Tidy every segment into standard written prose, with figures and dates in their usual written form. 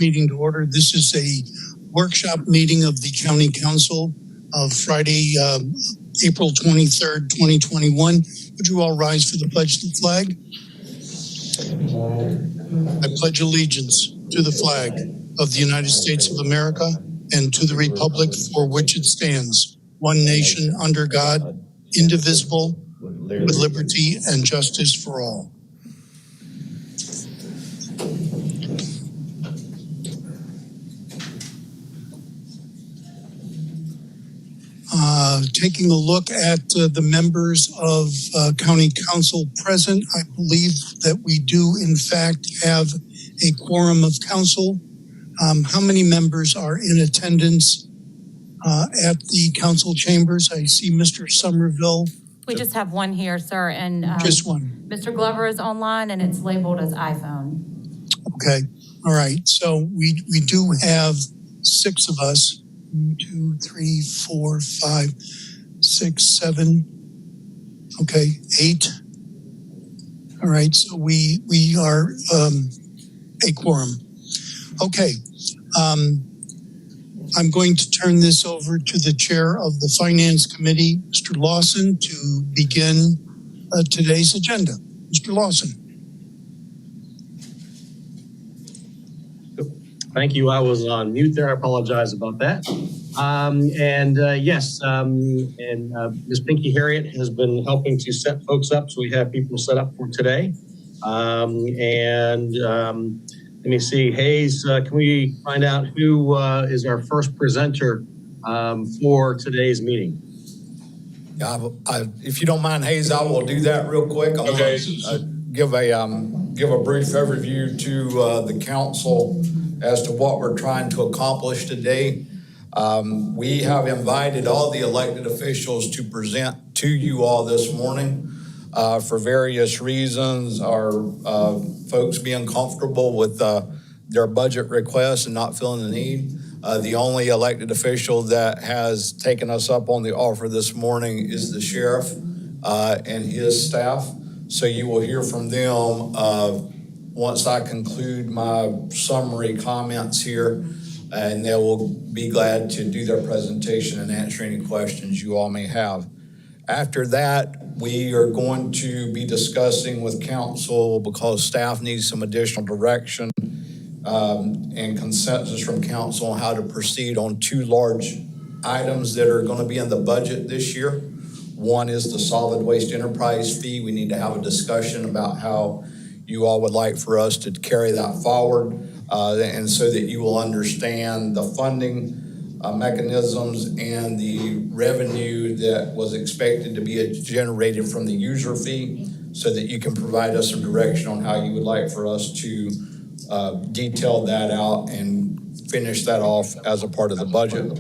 meeting to order. This is a workshop meeting of the County Council of Friday, April 23rd, 2021. Would you all rise for the pledge to the flag? I pledge allegiance to the flag of the United States of America and to the republic for which it stands, one nation under God, indivisible, with liberty and justice for all. Taking a look at the members of County Council present, I believe that we do in fact have a quorum of council. How many members are in attendance at the council chambers? I see Mr. Somerville. We just have one here, sir, and just one. Mr. Glover is online and it's labeled as iPhone. Okay, all right. So we do have 6 of us. 1, 2, 3, 4, 5, 6, 7. Okay, 8. All right, so we are a quorum. Okay, I'm going to turn this over to the chair of the Finance Committee, Mr. Lawson, to begin today's agenda. Mr. Lawson. Thank you. I was on mute there. I apologize about that. Ms. Pinky Harriet has been helping to set folks up, so we have people set up for today. Let me see, Hayes, can we find out who is our first presenter for today's meeting? If you don't mind, Hayes, I will do that real quick. I'm okay. Give a brief overview to the council as to what we're trying to accomplish today. We have invited all the elected officials to present to you all this morning for various reasons. Our folks being comfortable with their budget requests and not feeling the need. The only elected official that has taken us up on the offer this morning is the sheriff and his staff. So you will hear from them once I conclude my summary comments here, and they will be glad to do their presentation and answer any questions you all may have. After that, we are going to be discussing with council, because staff needs some additional direction and consensus from council on how to proceed on 2 large items that are going to be in the budget this year. One is the solid waste enterprise fee. We need to have a discussion about how you all would like for us to carry that forward, and so that you will understand the funding mechanisms and the revenue that was expected to be generated from the user fee, so that you can provide us some direction on how you would like for us to detail that out and finish that off as a part of the budget.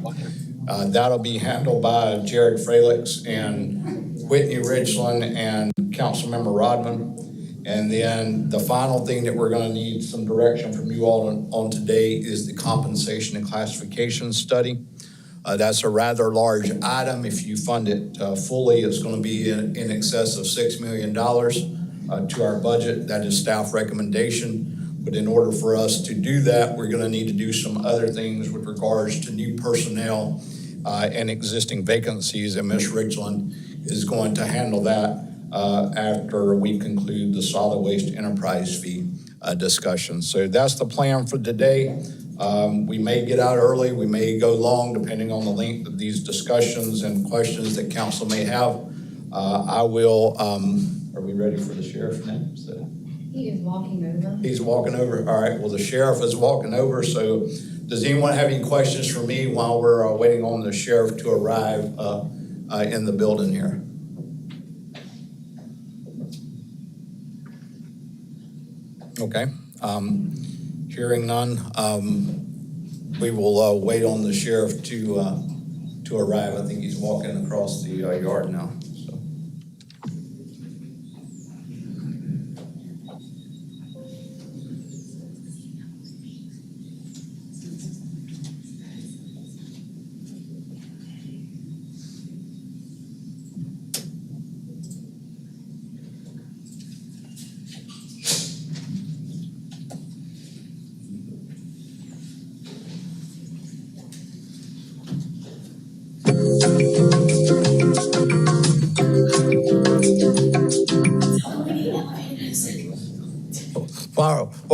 That'll be handled by Jared Fralix and Whitney Richland and Councilmember Rodman. And then the final thing that we're going to need some direction from you all on today is the compensation and classification study. That's a rather large item. If you fund it fully, it's going to be in excess of $6 million to our budget. That is staff recommendation. But in order for us to do that, we're going to need to do some other things with regards to new personnel and existing vacancies. And Ms. Richland is going to handle that after we conclude the solid waste enterprise fee discussion. So that's the plan for today. We may get out early, we may go long, depending on the length of these discussions and questions that council may have. I will, are we ready for the sheriff now? So, he is walking over. He's walking over. All right, well, the sheriff is walking over. So does anyone have any questions for me while we're waiting on the sheriff to arrive in the building here? Okay, hearing none, we will wait on the sheriff to arrive. I think he's walking across the yard now. So.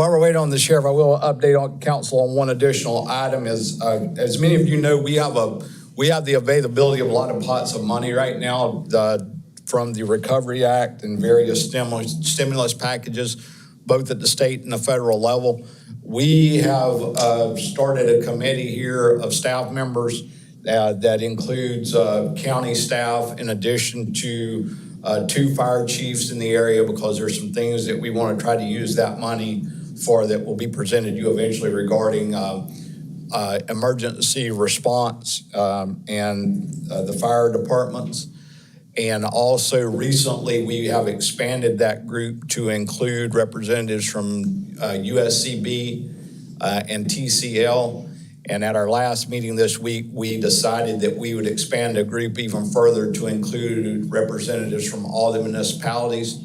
while we're waiting on the sheriff, I will update on council on one additional item. As many of you know, we have the availability of a lot of pots of money right now from the Recovery Act and various stimulus packages, both at the state and the federal level. We have started a committee here of staff members that includes county staff in addition to 2 fire chiefs in the area, because there's some things that we want to try to use that money for that will be presented to you eventually regarding emergency response and the fire departments. And also recently we have expanded that group to include representatives from USCB and TCL. And at our last meeting this week, we decided that we would expand the group even further to include representatives from all the municipalities.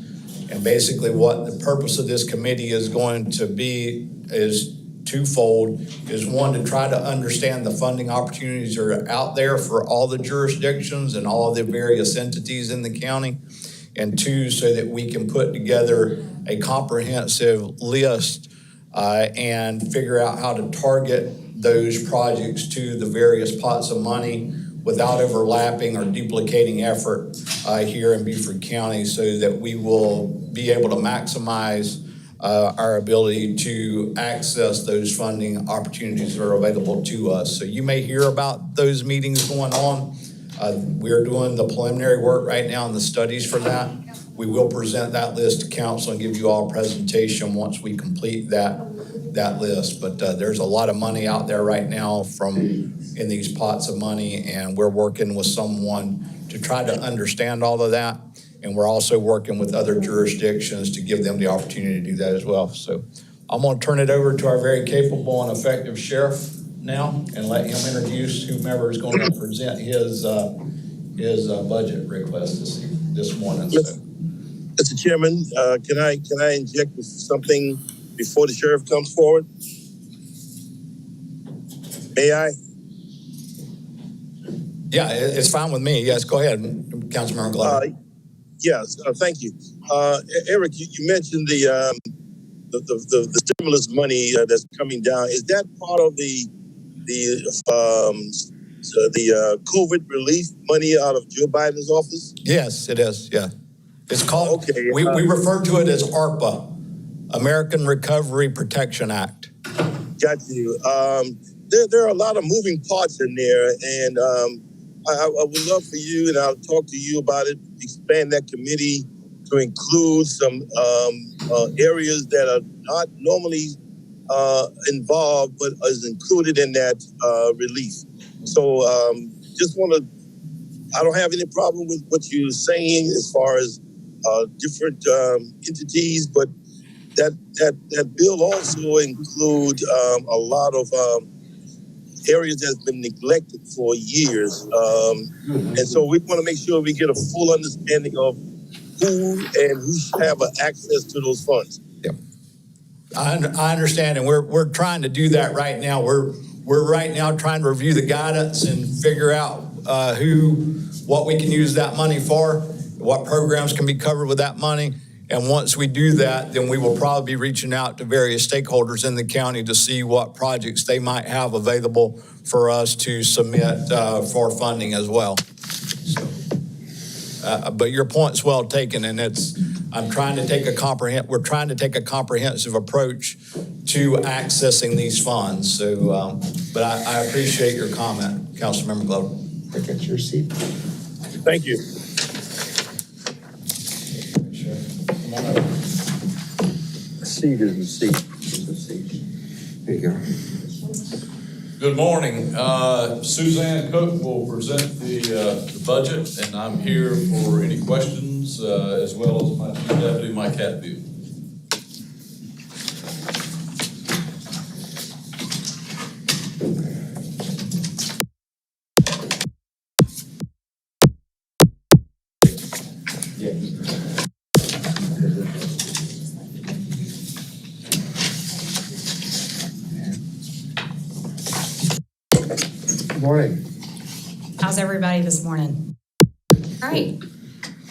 And basically what the purpose of this committee is going to be is twofold. Is one, to try to understand the funding opportunities that are out there for all the jurisdictions and all of the various entities in the county. And 2, so that we can put together a comprehensive list and figure out how to target those projects to the various pots of money without overlapping or duplicating effort here in Beaufort County, so that we will be able to maximize our ability to access those funding opportunities that are available to us. So you may hear about those meetings going on. We're doing the preliminary work right now and the studies for that. We will present that list to council and give you all a presentation once we complete that list. But there's a lot of money out there right now in these pots of money, and we're working with someone to try to understand all of that. And we're also working with other jurisdictions to give them the opportunity to do that as well. So I'm going to turn it over to our very capable and effective sheriff now and let him introduce whomever is going to present his budget request this morning. So. Mr. Chairman, can I inject with something before the sheriff comes forward? May I? Yeah, it's fine with me. Yes, go ahead, Councilmember Glover. Yes, thank you. Eric, you mentioned the stimulus money that's coming down. Is that part of the COVID relief money out of Joe Biden's office? Yes, it is. Yeah, it's called. Okay. We refer to it as ARPA, American Recovery Protection Act. Got you. There are a lot of moving parts in there, and I would love for you, and I'll talk to you about it, expand that committee to include some areas that are not normally involved, but is included in that relief. So just want to, I don't have any problem with what you're saying as far as different entities, but that bill also includes a lot of areas that's been neglected for years. And so we want to make sure we get a full understanding of who should have access to those funds. Yep. I understand, and we're trying to do that right now. We're right now trying to review the guidance and figure out what we can use that money for, what programs can be covered with that money. And once we do that, then we will probably be reaching out to various stakeholders in the county to see what projects they might have available for us to submit for funding as well. So, but your point's well taken, and we're trying to take a comprehensive approach to accessing these funds. So, but I appreciate your comment, Councilmember Glover. Take your seat. Thank you. A seat is a seat. It's a seat. There you go. Good morning. Suzanne Cook will present the budget, and I'm here for any questions as well as my chief deputy, Mike Hatfield. Good morning. How's everybody this morning? All right.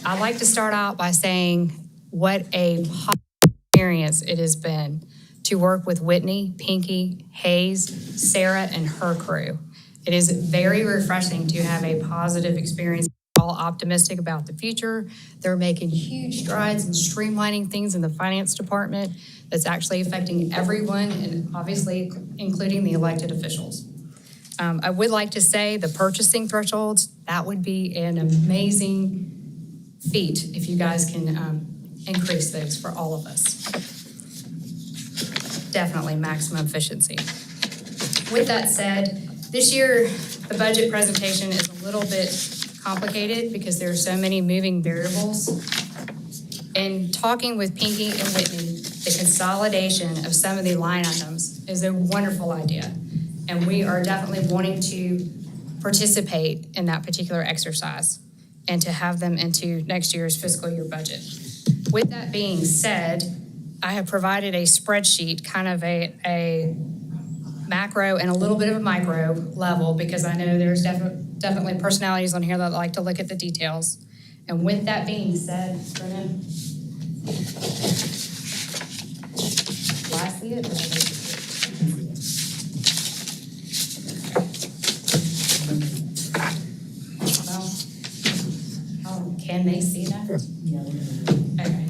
I'd like to start out by saying what a positive experience it has been to work with Whitney, Pinky, Hayes, Sarah, and her crew. It is very refreshing to have a positive experience, all optimistic about the future. They're making huge strides in streamlining things in the finance department that's actually affecting everyone, and obviously including the elected officials. I would like to say the purchasing thresholds, that would be an amazing feat if you guys can increase those for all of us. Definitely maximum efficiency. With that said, this year, the budget presentation is a little bit complicated because there are so many moving variables. And talking with Pinky and Whitney, the consolidation of some of the line items is a wonderful idea. And we are definitely wanting to participate in that particular exercise and to have them into next year's fiscal year budget. With that being said, I have provided a spreadsheet, kind of a macro and a little bit of a micro level, because I know there's definitely personalities on here that like to look at the details. And with that being said, Brennan, do I see it? Or do I see it? Can they see that? Okay.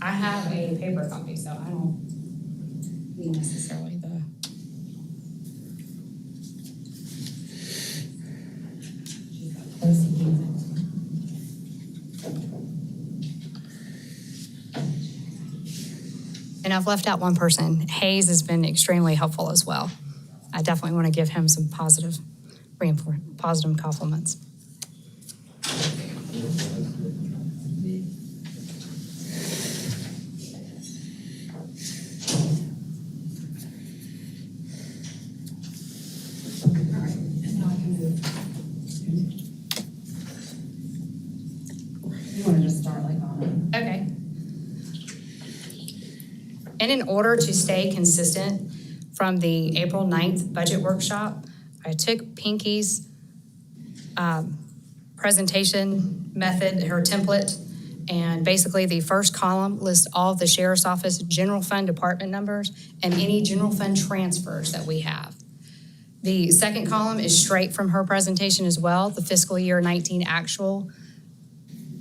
I have a paper copy, so I don't need necessarily the. And I've left out one person. Hayes has been extremely helpful as well. I definitely want to give him some positive compliments. You want to just start like on Okay. And in order to stay consistent from the April 9th budget workshop, I took Pinky's presentation method, her template, and basically the first column lists all of the Sheriff's Office general fund department numbers and any general fund transfers that we have. The second column is straight from her presentation as well, the fiscal year 19 actual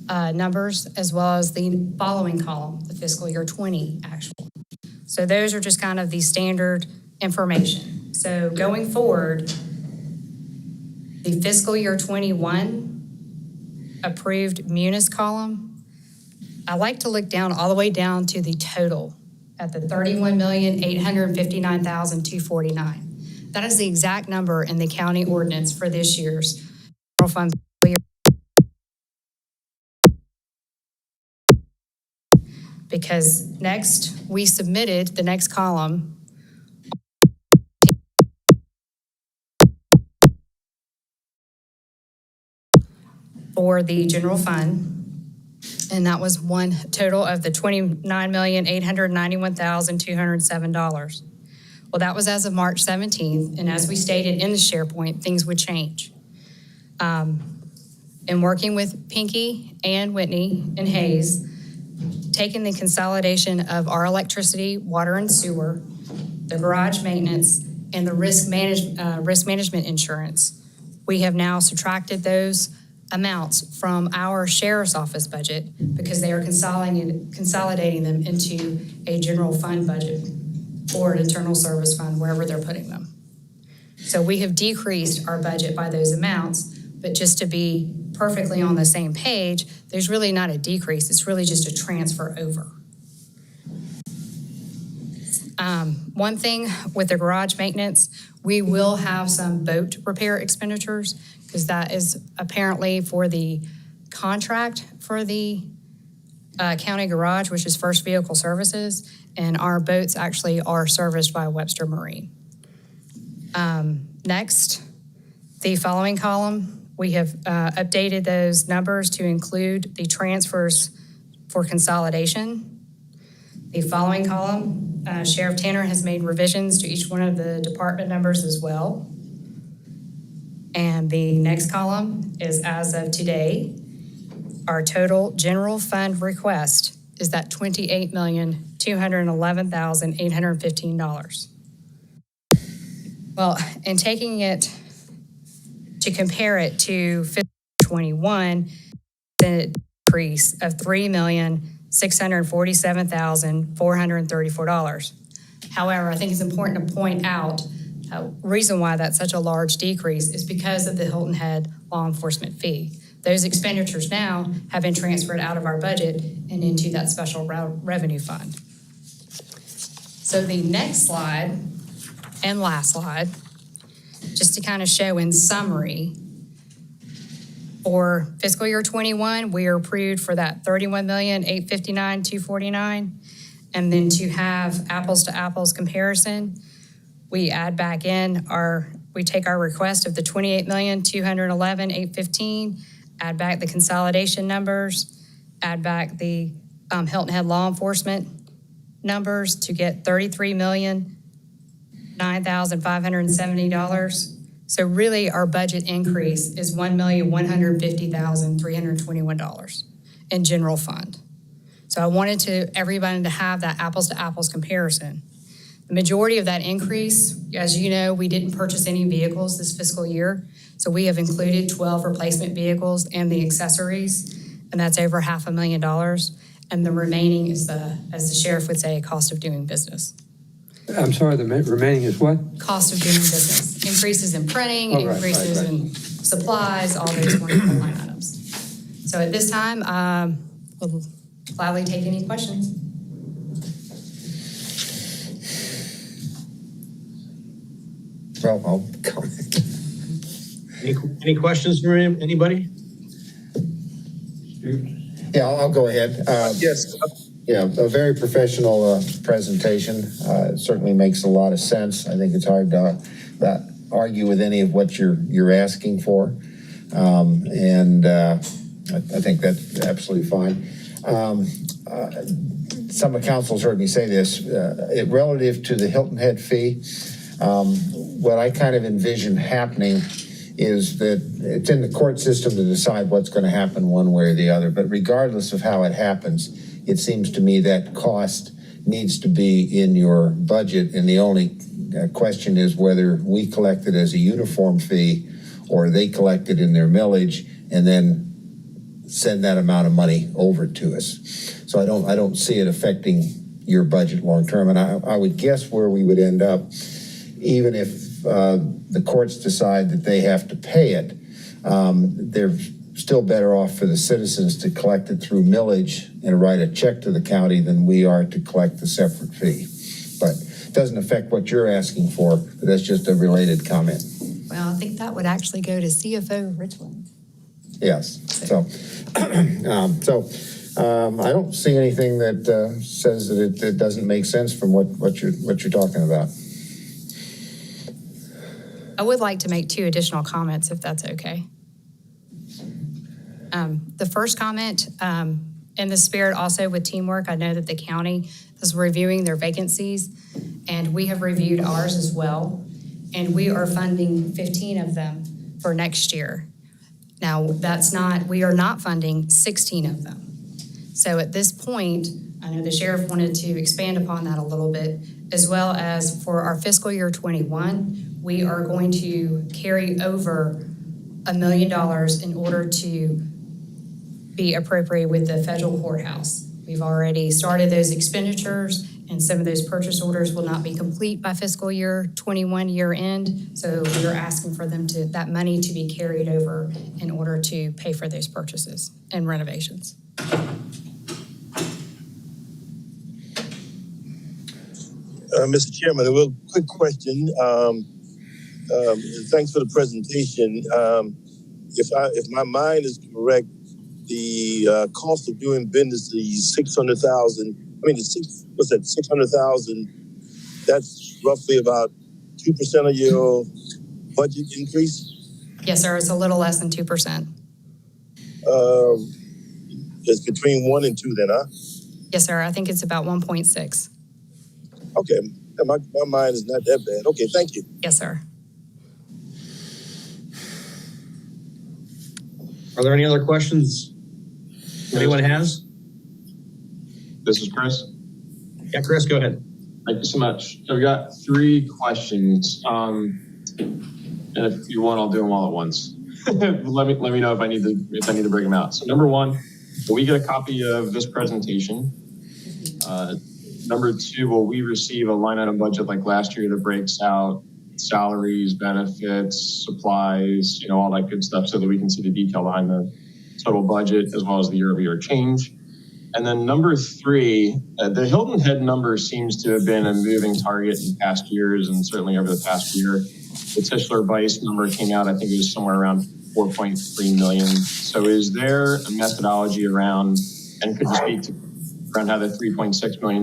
numbers, as well as the following column, the fiscal year 20 actual. So those are just kind of the standard information. So going forward, the fiscal year 21 approved munis column, I like to look down all the way down to the total at the $31,859,249. That is the exact number in the county ordinance for this year's general fund. Because next, we submitted the next column for the general fund, and that was one total of the $29,891,207. Well, that was as of March 17th, and as we stated in the SharePoint, things would change. In working with Pinky and Whitney and Hayes, taking the consolidation of our electricity, water and sewer, the garage maintenance, and the risk management insurance, we have now subtracted those amounts from our Sheriff's Office budget because they are consolidating them into a general fund budget or an internal service fund, wherever they're putting them. So we have decreased our budget by those amounts, but just to be perfectly on the same page, there's really not a decrease. It's really just a transfer over. One thing with the garage maintenance, we will have some boat repair expenditures because that is apparently for the contract for the county garage, which is First Vehicle Services, and our boats actually are serviced by Webster Marine. Next, the following column, we have updated those numbers to include the transfers for consolidation. The following column, Sheriff Tanner has made revisions to each one of the department numbers as well. And the next column is as of today, our total general fund request is that $28,000,000 $211,815. Well, and taking it to compare it to fiscal 21, the decrease of $3,647,434. However, I think it's important to point out reason why that's such a large decrease is because of the Hilton Head law enforcement fee. Those expenditures now have been transferred out of our budget and into that special revenue fund. So the next slide and last slide, just to kind of show in summary, for fiscal year 21, we are approved for that $31,859,249. And then to have apples to apples comparison, we add back in we take our request of the $28,211,815, add back the consolidation numbers, add back the Hilton Head law enforcement numbers to get $33,009,570. So really our budget increase is $1,150,321 in general fund. So I wanted everybody to have that apples to apples comparison. The majority of that increase, as you know, we didn't purchase any vehicles this fiscal year. So we have included 12 replacement vehicles and the accessories, and that's over $500,000. And the remaining is as the sheriff would say, cost of doing business. I'm sorry, the remaining is what? Cost of doing business. Increases in printing, Oh, right, increases right. in supplies, all those wonderful line items. So at this time, we'll gladly take any questions. Well, I'll comment. Any questions from anybody? Yeah, I'll go ahead. Yes. Yeah, a very professional presentation. It certainly makes a lot of sense. I think it's hard to argue with any of what you're asking for. I think that's absolutely fine. Some of council's heard me say this. Relative to the Hilton Head fee, what I kind of envision happening is that it's in the court system to decide what's going to happen one way or the other. But regardless of how it happens, it seems to me that cost needs to be in your budget. And the only question is whether we collect it as a uniform fee or they collect it in their millage and then send that amount of money over to us. So I don't see it affecting your budget long term. And I would guess where we would end up, even if the courts decide that they have to pay it, they're still better off for the citizens to collect it through millage and write a check to the county than we are to collect the separate fee. But it doesn't affect what you're asking for, but that's just a related comment. Well, I think that would actually go to CFO Richland. Yes. So, I don't see anything that says that it doesn't make sense from what you're talking about. I would like to make 2 additional comments, if that's okay. The first comment, in the spirit also with teamwork, I know that the county is reviewing their vacancies, and we have reviewed ours as well, and we are funding 15 of them for next year. Now, we are not funding 16 of them. So at this point, I know the sheriff wanted to expand upon that a little bit, as well as for our fiscal year 21, we are going to carry over $1 million in order to be appropriated with the federal courthouse. We've already started those expenditures, and some of those purchase orders will not be complete by fiscal year 21 year end. So we're asking for that money to be carried over in order to pay for those purchases and renovations. Mr. Chairman, a real quick question. Thanks for the presentation. If my mind is correct, the cost of doing business, the 600,000. I mean, 600,000. That's roughly about 2% of your budget increase. Yes, sir. It's a little less than 2%. It's between 1 and 2, then, huh? Yes, sir. I think it's about 1.6. Okay, my mind is not that bad. Okay, thank you. Yes, sir. Are there any other questions anyone has? This is Chris. Yeah, Chris, go ahead. Thank you so much. So I've got 3 questions. And if you want, I'll do them all at once. let me know if I need to bring them out. So number 1, will we get a copy of this presentation? Number 2, will we receive a line item budget like last year that breaks out salaries, benefits, supplies, all that good stuff, so that we can see the detail behind the total budget as well as the year-over-year change? And then number 3, the Hilton Head number seems to have been a moving target in past years, and certainly over the past year. The Tischler-Weiss number came out, I think it was somewhere around 4.3 million. So is there a methodology around, and could you speak to around how the $3.6 million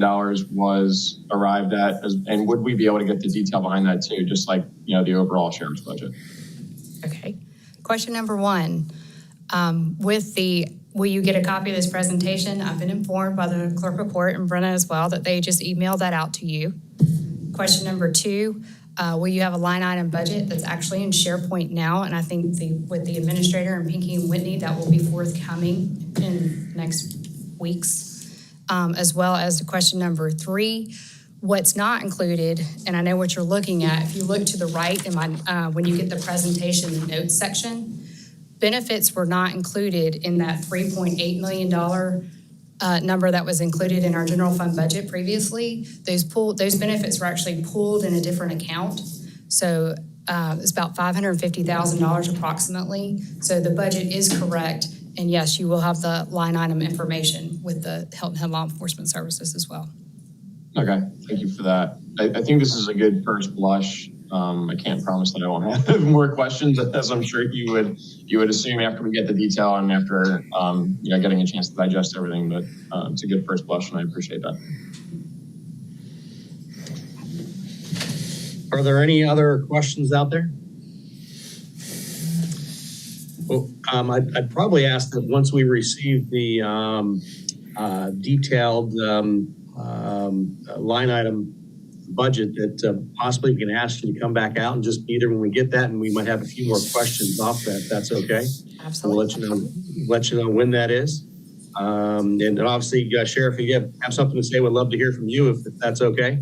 was arrived at, and would we be able to get the detail behind that too, just like, the overall sheriff's budget? Okay. Question number 1, will you get a copy of this presentation? I've been informed by the clerk of court and Brenna as well that they just emailed that out to you. Question number 2, will you have a line item budget that's actually in SharePoint now? And I think with the administrator and Pinky and Whitney, that will be forthcoming in next weeks. As well as question number 3, what's not included, and I know what you're looking at, if you look to the right in when you get the presentation notes section, benefits were not included in that $3.8 million number that was included in our general fund budget previously. Those benefits were actually pulled in a different account. So it's about $550,000 approximately. So the budget is correct. And yes, you will have the line item information with the Hilton Head Law Enforcement Services as well. Okay, thank you for that. I think this is a good first blush. I can't promise that I won't have more questions, as I'm sure you would assume after we get the detail and after getting a chance to digest everything. But it's a good first blush, and I appreciate that. Are there any other questions out there? Well, I'd probably ask that once we receive the detailed line item budget, that possibly we can ask you to come back out and just be there when we get that, and we might have a few more questions off that, if that's okay. Absolutely. We'll let you know when that is. And obviously, Sheriff, if you have something to say, we'd love to hear from you if that's okay.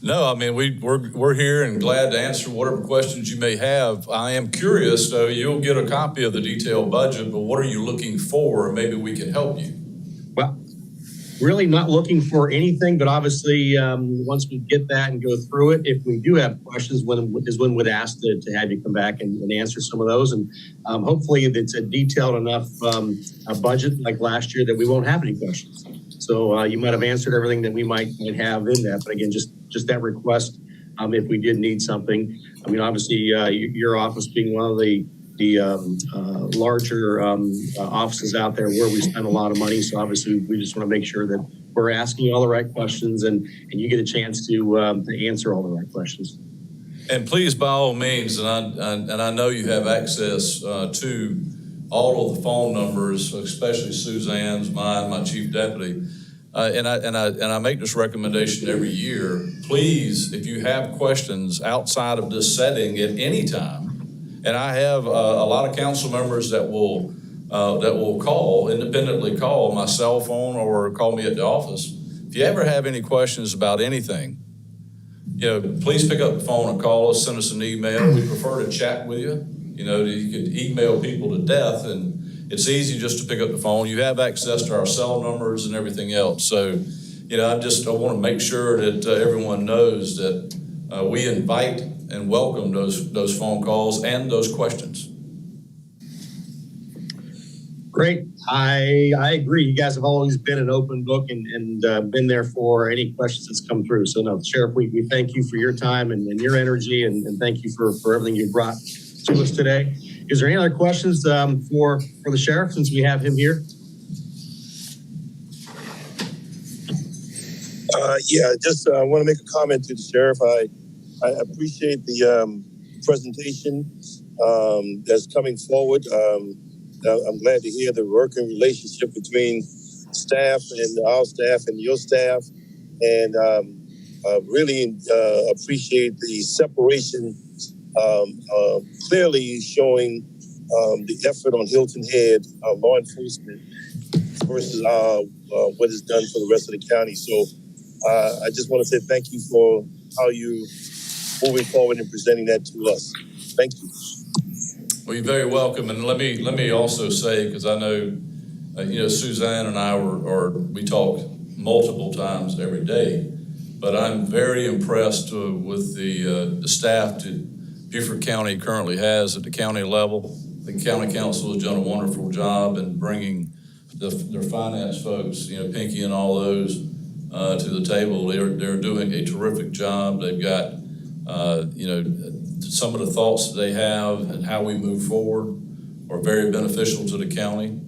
No, I mean, we're here and glad to answer whatever questions you may have. I am curious, so you'll get a copy of the detailed budget, but what are you looking for? Maybe we can help you. Well, really not looking for anything, but obviously, once we get that and go through it, if we do have questions, when we'd ask to have you come back and answer some of those. And hopefully it's a detailed enough a budget like last year that we won't have any questions. So you might have answered everything that we might have in that. But again, just that request, if we did need something. I mean, obviously, your office being one of the larger offices out there where we spend a lot of money. So obviously, we just want to make sure that we're asking all the right questions and you get a chance to answer all the right questions. And please, by all means, and I know you have access to all of the phone numbers, especially Suzanne's, mine, my chief deputy. And I make this recommendation every year. Please, if you have questions outside of this setting at any time, and I have a lot of council members that will independently call my cell phone or call me at the office. If you ever have any questions about anything, please pick up the phone and call us, send us an email. We prefer to chat with you. You could email people to death, and it's easy just to pick up the phone. You have access to our cell numbers and everything else. So, I want to make sure that everyone knows that we invite and welcome those phone calls and those questions. Great. I agree. You guys have always been an open book and been there for any questions that's come through. So, no, Sheriff, we thank you for your time and your energy, and thank you for everything you brought to us today. Is there any other questions for the Sheriff since we have him here? Just want to make a comment to the Sheriff. I appreciate the presentation that's coming forward. I'm glad to hear the working relationship between staff and our staff and your staff, and really appreciate the separation, clearly showing the effort on Hilton Head law enforcement versus what is done for the rest of the county. So I just want to say thank you for how you moving forward and presenting that to us. Thank you. Well, you're very welcome. And let me also say, because I know, Suzanne and I we talk multiple times every day, but I'm very impressed with the staff that Beaufort County currently has at the county level. The county council has done a wonderful job in bringing their finance folks, Pinky and all those, to the table. They're doing a terrific job. They've got, some of the thoughts that they have and how we move forward are very beneficial to the county.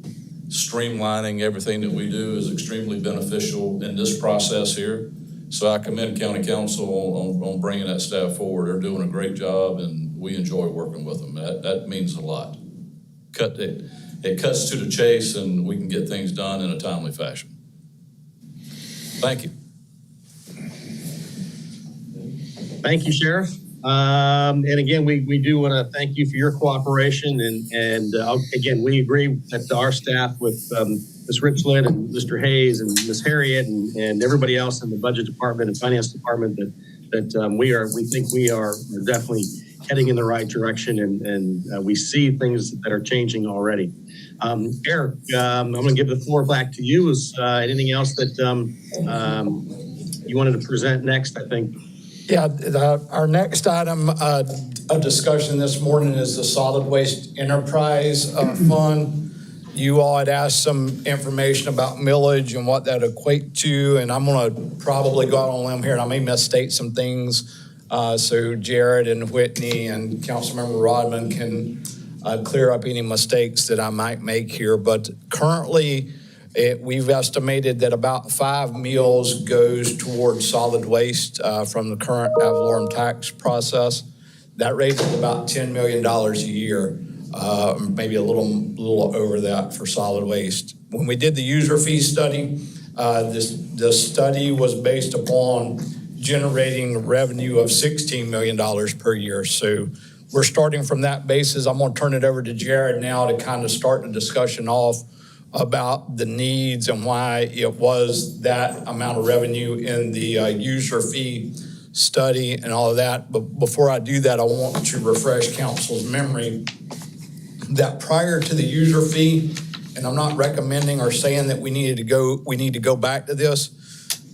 Streamlining everything that we do is extremely beneficial in this process here. So I commend county council on bringing that staff forward. They're doing a great job, and we enjoy working with them. That means a lot. It cuts to the chase, and we can get things done in a timely fashion. Thank you. Thank you, Sheriff. And again, we do want to thank you for your cooperation. And again, we agree that our staff with Ms. Richland and Mr. Hayes and Ms. Harriet and everybody else in the budget department and finance department that we think we are definitely heading in the right direction, and we see things that are changing already. Eric, I'm going to give the floor back to you. Is anything else that you wanted to present next, I think? Yeah, our next item of discussion this morning is the Solid Waste Enterprise Fund. You all had asked some information about millage and what that equate to, and I'm going to probably go out on a limb here, and I may misstate some things. So Jared and Whitney and Councilmember Rodman can clear up any mistakes that I might make here. But currently, we've estimated that about 5 meals goes towards solid waste from the current ad valorem tax process. That raises about $10 million a year, maybe a little over that for solid waste. When we did the user fee study, the study was based upon generating revenue of $16 million per year. So we're starting from that basis. I'm going to turn it over to Jared now to kind of start the discussion off about the needs and why it was that amount of revenue in the user fee study and all of that. But before I do that, I want to refresh council's memory that prior to the user fee, and I'm not recommending or saying that we need to go back to this,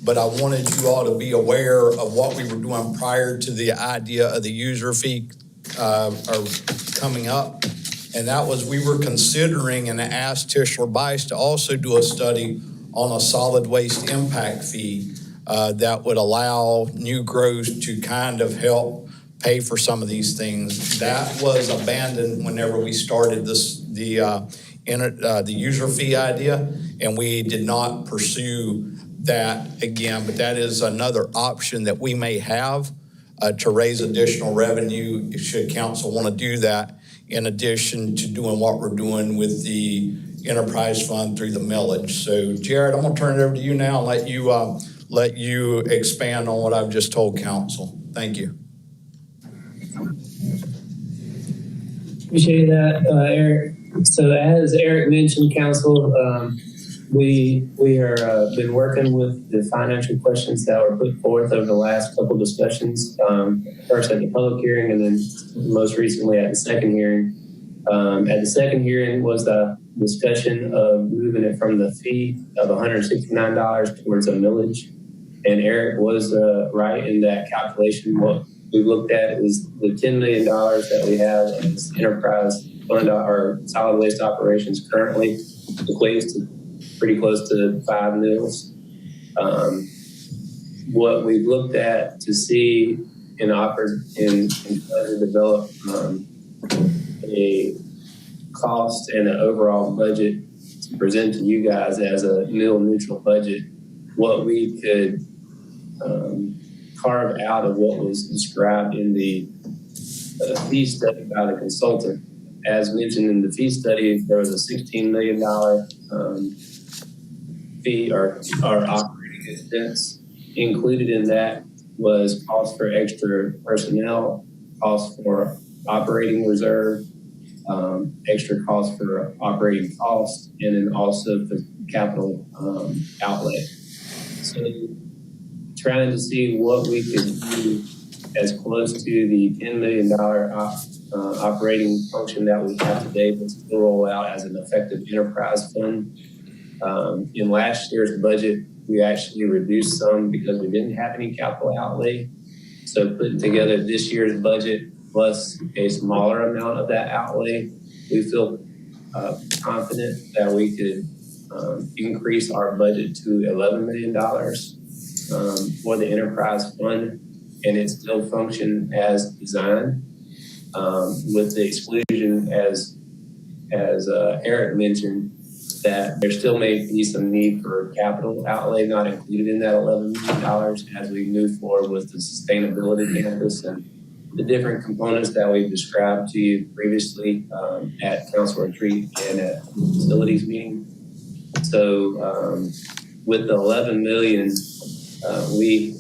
but I wanted you all to be aware of what we were doing prior to the idea of the user fee coming up. And that was, we were considering and asked Tischler Bice to also do a study on a solid waste impact fee that would allow new growth to kind of help pay for some of these things. That was abandoned whenever we started the user fee idea, and we did not pursue that again. But that is another option that we may have to raise additional revenue should council want to do that, in addition to doing what we're doing with the enterprise fund through the millage. So Jared, I'm going to turn it over to you now and let you expand on what I've just told council. Thank you. Appreciate that, Eric. So as Eric mentioned, council, we are been working with the financial questions that were put forth over the last couple discussions, first at the public hearing and then most recently at the second hearing. At the second hearing was the discussion of moving it from the fee of $169 towards a millage. And Eric was right in that calculation. What we looked at is the $10 million that we have in this enterprise fund, our solid waste operations currently equates to pretty close to 5 mils. What we've looked at to see and offered in to develop a cost and an overall budget to present to you guys as a mill neutral budget, what we could carve out of what was described in the fee study by the consultant. As mentioned in the fee study, there was a $16 million fee or operating expense. Included in that was cost for extra personnel, cost for operating reserve, extra cost for operating costs, and then also for capital outlay. So trying to see what we could do as close to the $10 million operating function that we have today, but still roll out as an effective enterprise fund. In last year's budget, we actually reduced some because we didn't have any capital outlay. So putting together this year's budget plus a smaller amount of that outlay, we feel confident that we could increase our budget to $11 million for the enterprise fund, and it still function as designed, with the exclusion as Eric mentioned, that there still may be some need for capital outlay not included in that $11 million as we move forward with the sustainability campus and the different components that we've described to you previously at council retreat and at facilities meeting. So with the 11 million, we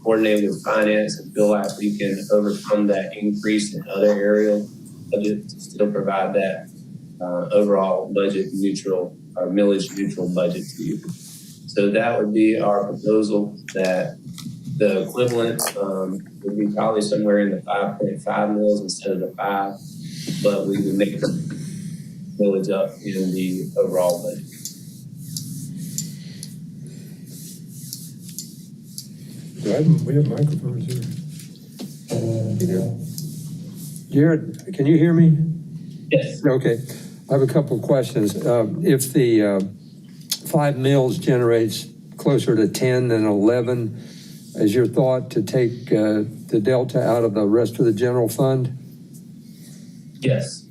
coordinate with finance and feel like we can overcome that increase in other areas budget to still provide that overall budget neutral or millage neutral budget to you. So that would be our proposal, that the equivalent would be probably somewhere in the 5.5 mils instead of the 5, but we would make the millage up in the overall budget. We have microphones here. Jared, can you hear me? Yes. Okay. I have a couple of questions. If the 5 mils generates closer to 10 than 11, is your thought to take the delta out of the rest of the general fund? Yes.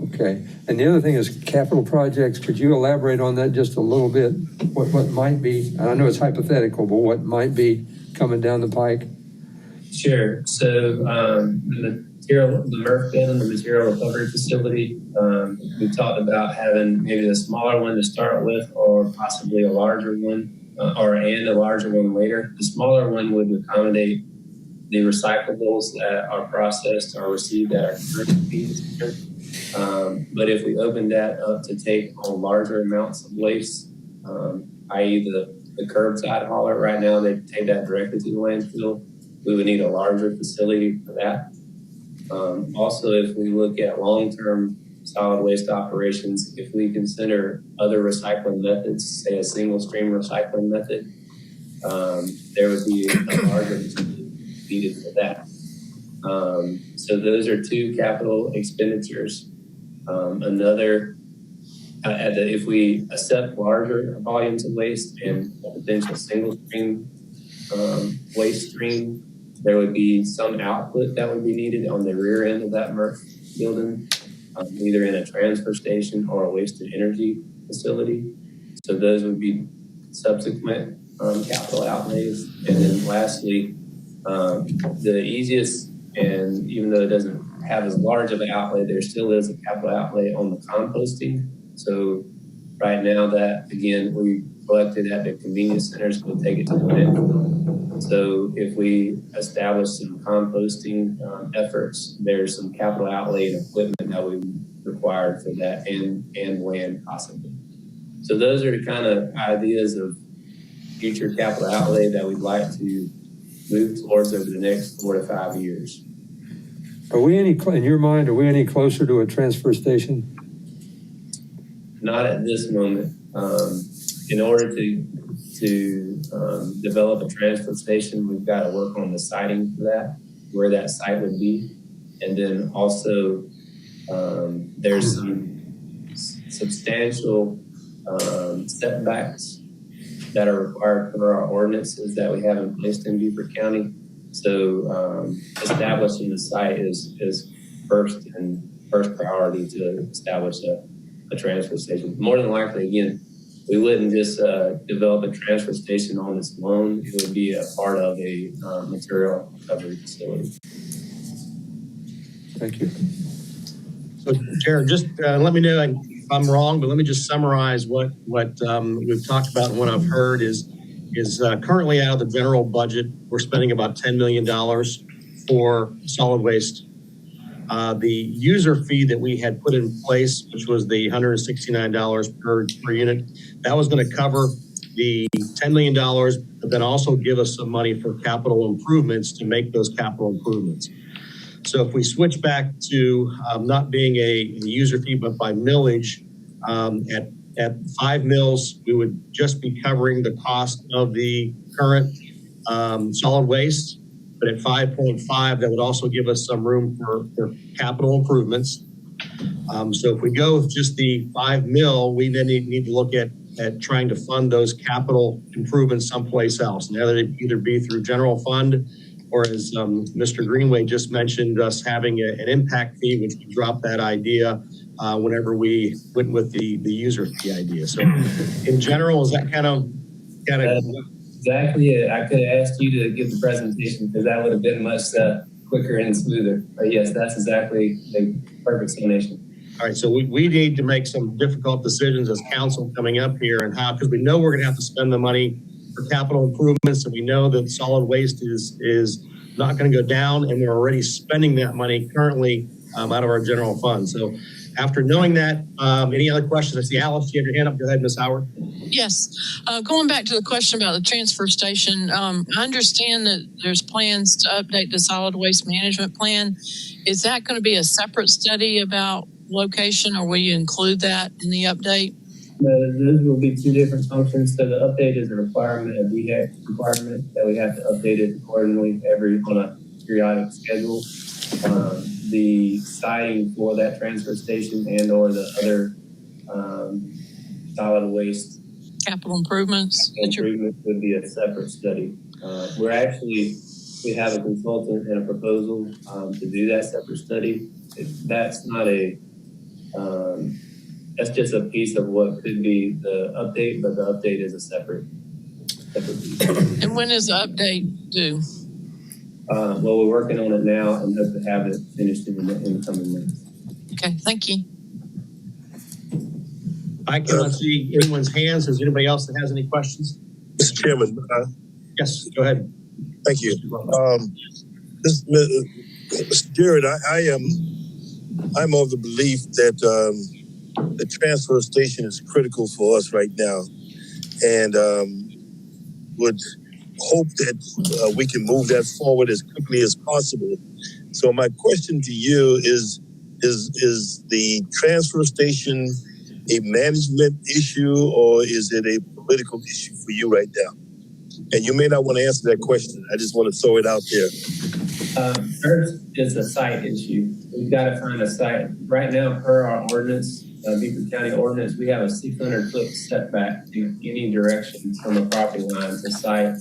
Okay. And the other thing is capital projects. Could you elaborate on that just a little bit? What might be, I know it's hypothetical, but what might be coming down the pike? Sure. So the MRF building, the material recovery facility, we talked about having maybe the smaller one to start with, or possibly a larger one, and a larger one later. The smaller one would accommodate the recyclables that are processed or received at our current fees. But if we open that up to take on larger amounts of waste, i.e. the curbside hauler, right now they take that directly to the landfill. We would need a larger facility for that. Also, if we look at long-term solid waste operations, if we consider other recycling methods, say a single stream recycling method, there would be a larger facility needed for that. So those are two capital expenditures. If we accept larger volumes of waste and a potential single stream waste stream, there would be some output that would be needed on the rear end of that MRF building, either in a transfer station or a waste-to-energy facility. So those would be subsequent capital outlays. And then lastly, the easiest, and even though it doesn't have as large of an outlay, there still is a capital outlay on the composting. So right now that, again, we collected at the convenience centers, we'll take it to the landfill. So if we establish some composting efforts, there's some capital outlay and equipment that we required for that, and land possibly. So those are the kind of ideas of future capital outlay that we'd like to move towards over the next 4 to 5 years. Are we in your mind, are we any closer to a transfer station? Not at this moment. In order to develop a transfer station, we've got to work on the siting for that, where that site would be. And then also there's some substantial setbacks that are required for our ordinances that we have in place in Beaufort County. So establishing the site is first priority to establish a transfer station. More than likely, again, we wouldn't just develop a transfer station on its own. It would be a part of a material recovery facility. Thank you. So, Jared, just let me know if I'm wrong, but let me just summarize what we've talked about and what I've heard is currently out of the general budget, we're spending about $10 million for solid waste. The user fee that we had put in place, which was the $169 per unit, that was going to cover the $10 million, but then also give us some money for capital improvements to make those capital improvements. So if we switch back to not being a user fee, but by millage, at 5 mills, we would just be covering the cost of the current solid waste. But at 5.5, that would also give us some room for capital improvements. So if we go with just the 5 mil, we then need to look at trying to fund those capital improvements someplace else. Now that it either be through general fund, or as Mr. Greenway just mentioned, us having an impact fee, which we dropped that idea whenever we went with the user fee idea. So in general, is that kind of exactly it? I could have asked you to give the presentation because that would have been much quicker and smoother. But yes, that's exactly the perfect explanation. All right, so we need to make some difficult decisions as council coming up here, and how, because we know we're going to have to spend the money for capital improvements, and we know that solid waste is not going to go down, and we're already spending that money currently out of our general fund. So after knowing that, any other questions? I see Alice, you have your hand up. Go ahead, Ms. Howard. Yes. Going back to the question about the transfer station, I understand that there's plans to update the solid waste management plan. Is that going to be a separate study about location, or will you include that in the update? Those will be two different functions. So the update is a requirement, a DHEC requirement that we have to update it accordingly on a periodic schedule. The siting for that transfer station and or the other solid waste capital improvements would be a separate study. We have a consultant and a proposal to do that separate study. That's not that's just a piece of what could be the update, but the update is a separate piece. And when is the update due? Well, we're working on it now and hope to have it finished in the coming months. Okay, thank you. I cannot see anyone's hands. Is anybody else that has any questions? Mr. Chairman. Yes, go ahead. Thank you. Mr. Jared, I'm of the belief that the transfer station is critical for us right now, and would hope that we can move that forward as quickly as possible. So my question to you is the transfer station a management issue, or is it a political issue for you right now? And you may not want to answer that question. I just want to throw it out there. First, it's a site issue. We've got to find a site. Right now, per our ordinance, Beaufort County Ordinance, we have a 600-foot setback in any direction from the property line to site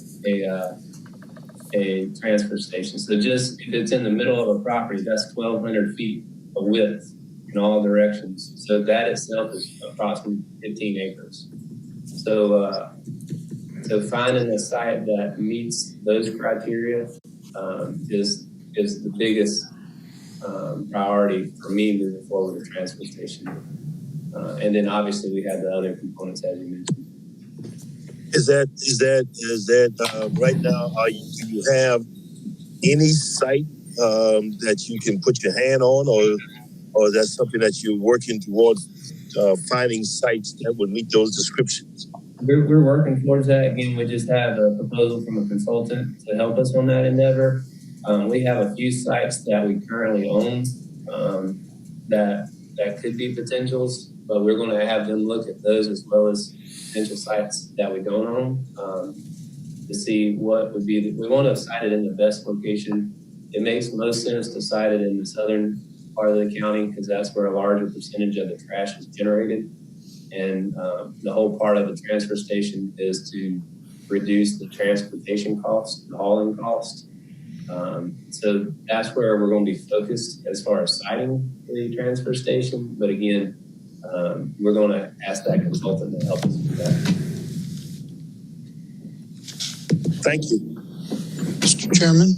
a transfer station. So just if it's in the middle of a property, that's 1,200 feet of width in all directions. So that itself is approximately 15 acres. So finding a site that meets those criteria is the biggest priority for me moving forward with transfer station. And then obviously we have the other components as you mentioned. Is that right now? Do you have any site that you can put your hand on, or that's something that you're working towards finding sites that would meet those descriptions? We're working towards that. Again, we just have a proposal from a consultant to help us on that endeavor. We have a few sites that we currently own that could be potentials, but we're going to have them look at those as well as potential sites that we don't own to see what would be. We want to site it in the best location. It makes most sense to site it in the southern part of the county because that's where a larger percentage of the trash is generated. And the whole part of the transfer station is to reduce the transportation cost, the hauling cost. So that's where we're going to be focused as far as siting the transfer station. But again, we're going to ask that consultant to help us with that. Thank you. Mr. Chairman?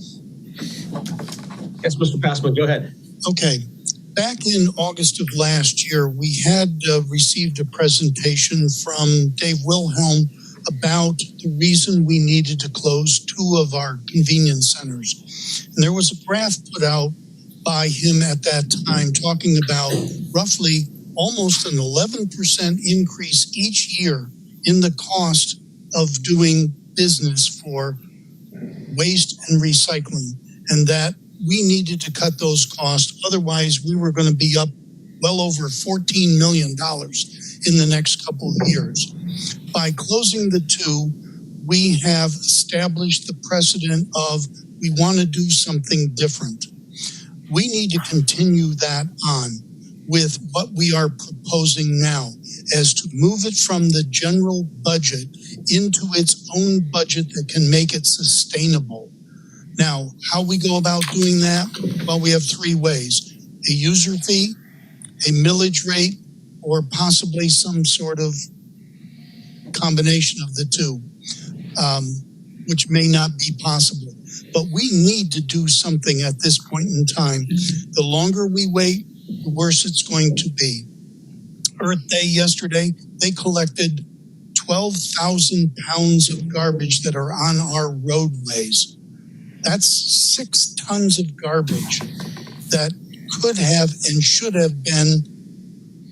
Yes, Mr. Passman, go ahead. Okay. Back in August of last year, we had received a presentation from Dave Wilhelm about the reason we needed to close 2 of our convenience centers. And there was a graph put out by him at that time talking about roughly almost an 11% increase each year in the cost of doing business for waste and recycling, and that we needed to cut those costs. Otherwise, we were going to be up well over $14 million in the next couple of years. By closing the two, we have established the precedent of we want to do something different. We need to continue that on with what we are proposing now, as to move it from the general budget into its own budget that can make it sustainable. Now, how we go about doing that? Well, we have three ways: a user fee, a millage rate, or possibly some sort of combination of the two, which may not be possible. But we need to do something at this point in time. The longer we wait, the worse it's going to be. Earth Day yesterday, they collected 12,000 pounds of garbage that are on our roadways. That's 6 tons of garbage that could have and should have been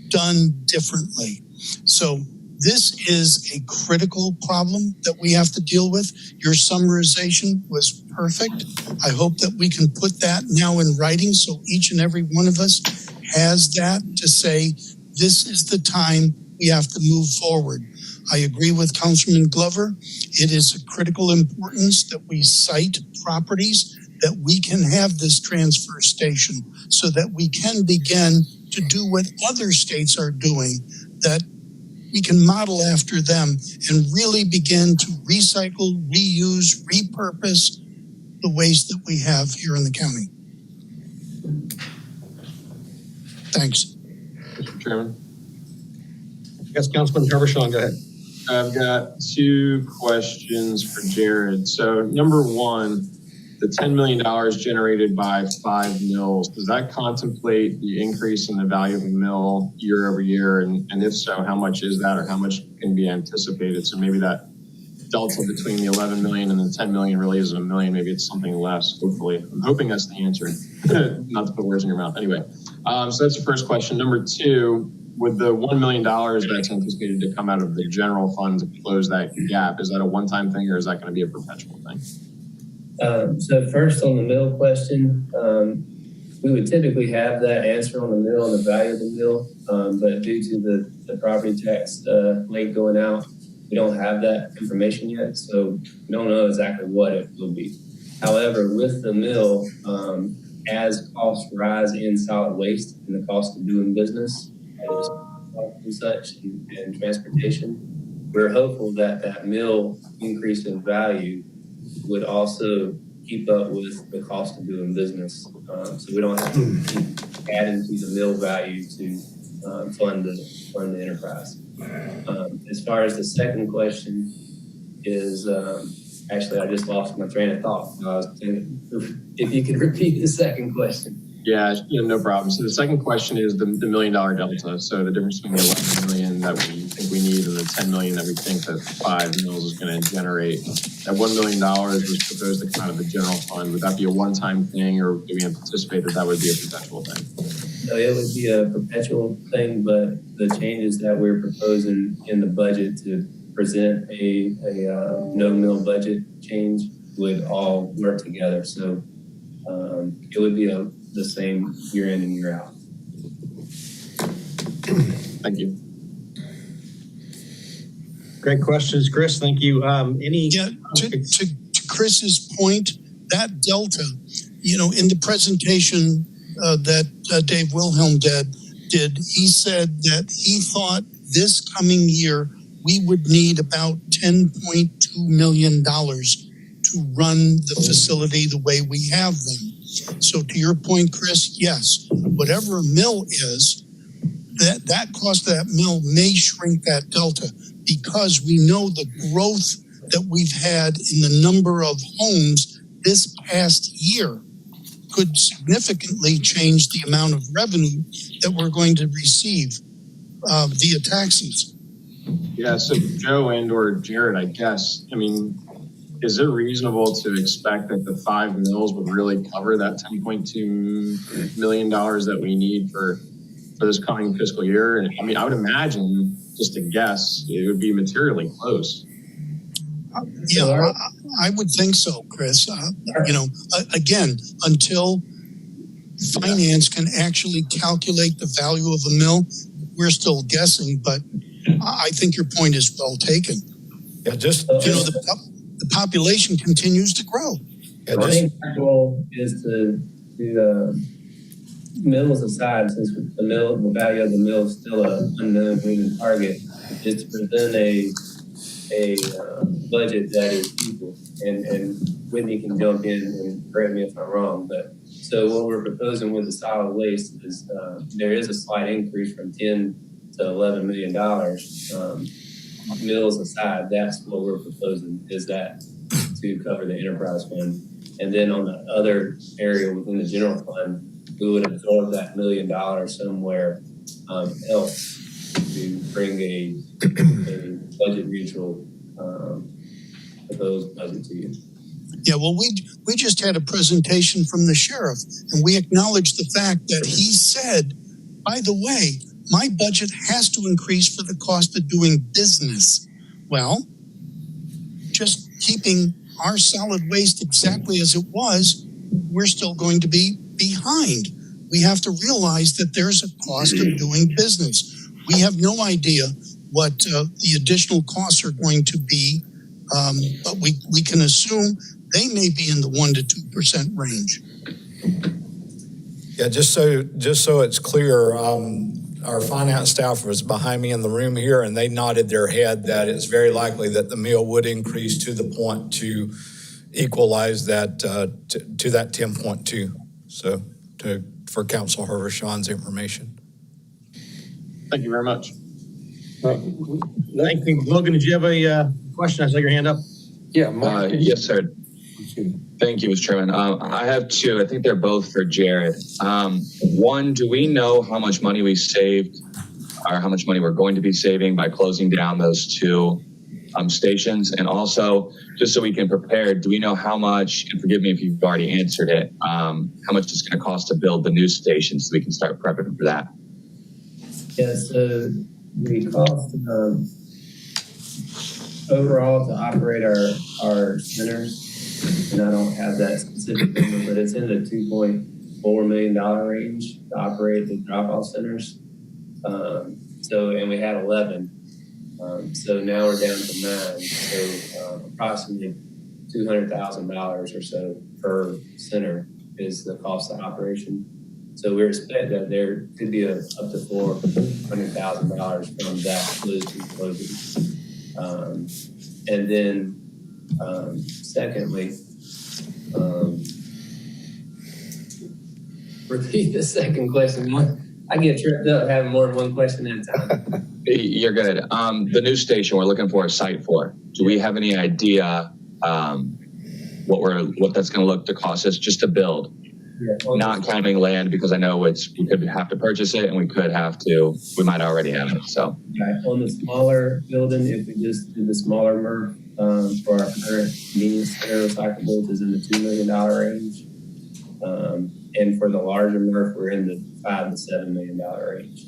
done differently. So this is a critical problem that we have to deal with. Your summarization was perfect. I hope that we can put that now in writing so each and every one of us has that to say, this is the time we have to move forward. I agree with Councilman Glover. It is of critical importance that we cite properties that we can have this transfer station so that we can begin to do what other states are doing, that we can model after them and really begin to recycle, reuse, repurpose the waste that we have here in the county. Thanks. Mr. Chairman. Yes, Councilman Habershaw, go ahead. I've got 2 questions for Jared. So number one, the $10 million generated by 5 mills, does that contemplate the increase in the value of a mill year over year? And if so, how much is that, or how much can be anticipated? So maybe that delta between the 11 million and the 10 million really isn't $1 million. Maybe it's something less, hopefully. I'm hoping that's the answer. Not to put words in your mouth. Anyway, so that's the first question. Number 2, with the $1 million that's anticipated to come out of the general fund to close that gap, is that a one-time thing, or is that going to be a perpetual thing? So first on the mill question, we would typically have that answer on the mill and the value of the mill, but due to the property tax link going out, we don't have that information yet, so we don't know exactly what it will be. However, with the mill, as costs rise in solid waste and the cost of doing business and such and transportation, we're hopeful that that mill increase in value would also keep up with the cost of doing business. So we don't have to keep adding to the mill value to fund the enterprise. As far as the second question is, actually, I just lost my train of thought. If you could repeat the second question. Yeah, no problem. So the second question is the $1 million delta. So the difference between the 11 million that we think we need and the 10 million that we think that 5 mills is going to generate. That $1 million was proposed to kind of the general fund. Would that be a one-time thing, or do we anticipate that would be a perpetual thing? No, it would be a perpetual thing, but the changes that we're proposing in the budget to present a no mill budget change would all work together. So it would be the same year in and year out. Thank you. Great questions, Chris. Thank you. To Chris's point, that delta, in the presentation that Dave Wilhelm did, he said that he thought this coming year we would need about $10.2 million to run the facility the way we have them. So to your point, Chris, yes, whatever a mill is, that cost of that mill may shrink that delta, because we know the growth that we've had in the number of homes this past year could significantly change the amount of revenue that we're going to receive via taxes. Yeah, so Joe and or Jared, I guess, is it reasonable to expect that the 5 mills would really cover that $10.2 million that we need for this coming fiscal year? And I would imagine, just to guess, it would be materially close. Yeah, I would think so, Chris. Again, until finance can actually calculate the value of a mill, we're still guessing, but I think your point is well taken. Yeah, The population continues to grow. Yeah, I think our goal is to mills aside, since the value of the mill is still an unknown moving target, is to present a budget that is equal. And Whitney can jump in and correct me if I'm wrong, but so what we're proposing with the solid waste is there is a slight increase from $10 to $11 million. Mills aside, that's what we're proposing, is that to cover the enterprise fund. And then on the other area within the general fund, we would absorb that $1 million somewhere else to bring a budget neutral proposed budget to you. Yeah, well, we just had a presentation from the sheriff, and we acknowledged the fact that he said, by the way, my budget has to increase for the cost of doing business. Well, just keeping our solid waste exactly as it was, we're still going to be behind. We have to realize that there's a cost of doing business. We have no idea what the additional costs are going to be, but we can assume they may be in the 1% to 2% range. Yeah, just so it's clear, our finance staff was behind me in the room here, and they nodded their head that it's very likely that the meal would increase to the point to equalize that to that 10.2. So for Council Hervershawn's information. Thank you very much. Thank you. Logan, did you have a question? I saw your hand up. Yeah, Mark. Yes, sir. Thank you, Mr. Chairman. I have two. I think they're both for Jared. One, do we know how much money we saved or how much money we're going to be saving by closing down those two stations? And also, just so we can prepare, do we know how much, and forgive me if you've already answered it, how much it's going to cost to build the new station so we can start prepping for that? Yeah, so the cost overall to operate our centers, and I don't have that specific number, but it's in the $2.4 million range to operate the drop-off centers. And we had 11. So now we're down to 9. So approximately $200,000 or so per center is the cost of operation. So we expect that there could be up to $400,000 from that closing. And then secondly, repeat the second question. I get tripped up having more than one question at a time. You're good. The new station we're looking for a site for. Do we have any idea what that's going to look to cost us just to build? Yeah, not counting land, because I know we could have to purchase it and we might already have it. So on the smaller building, if we just do the smaller MRF for our current convenience center recyclables is in the $2 million range. And for the larger MRF, we're in the $5 to $7 million range.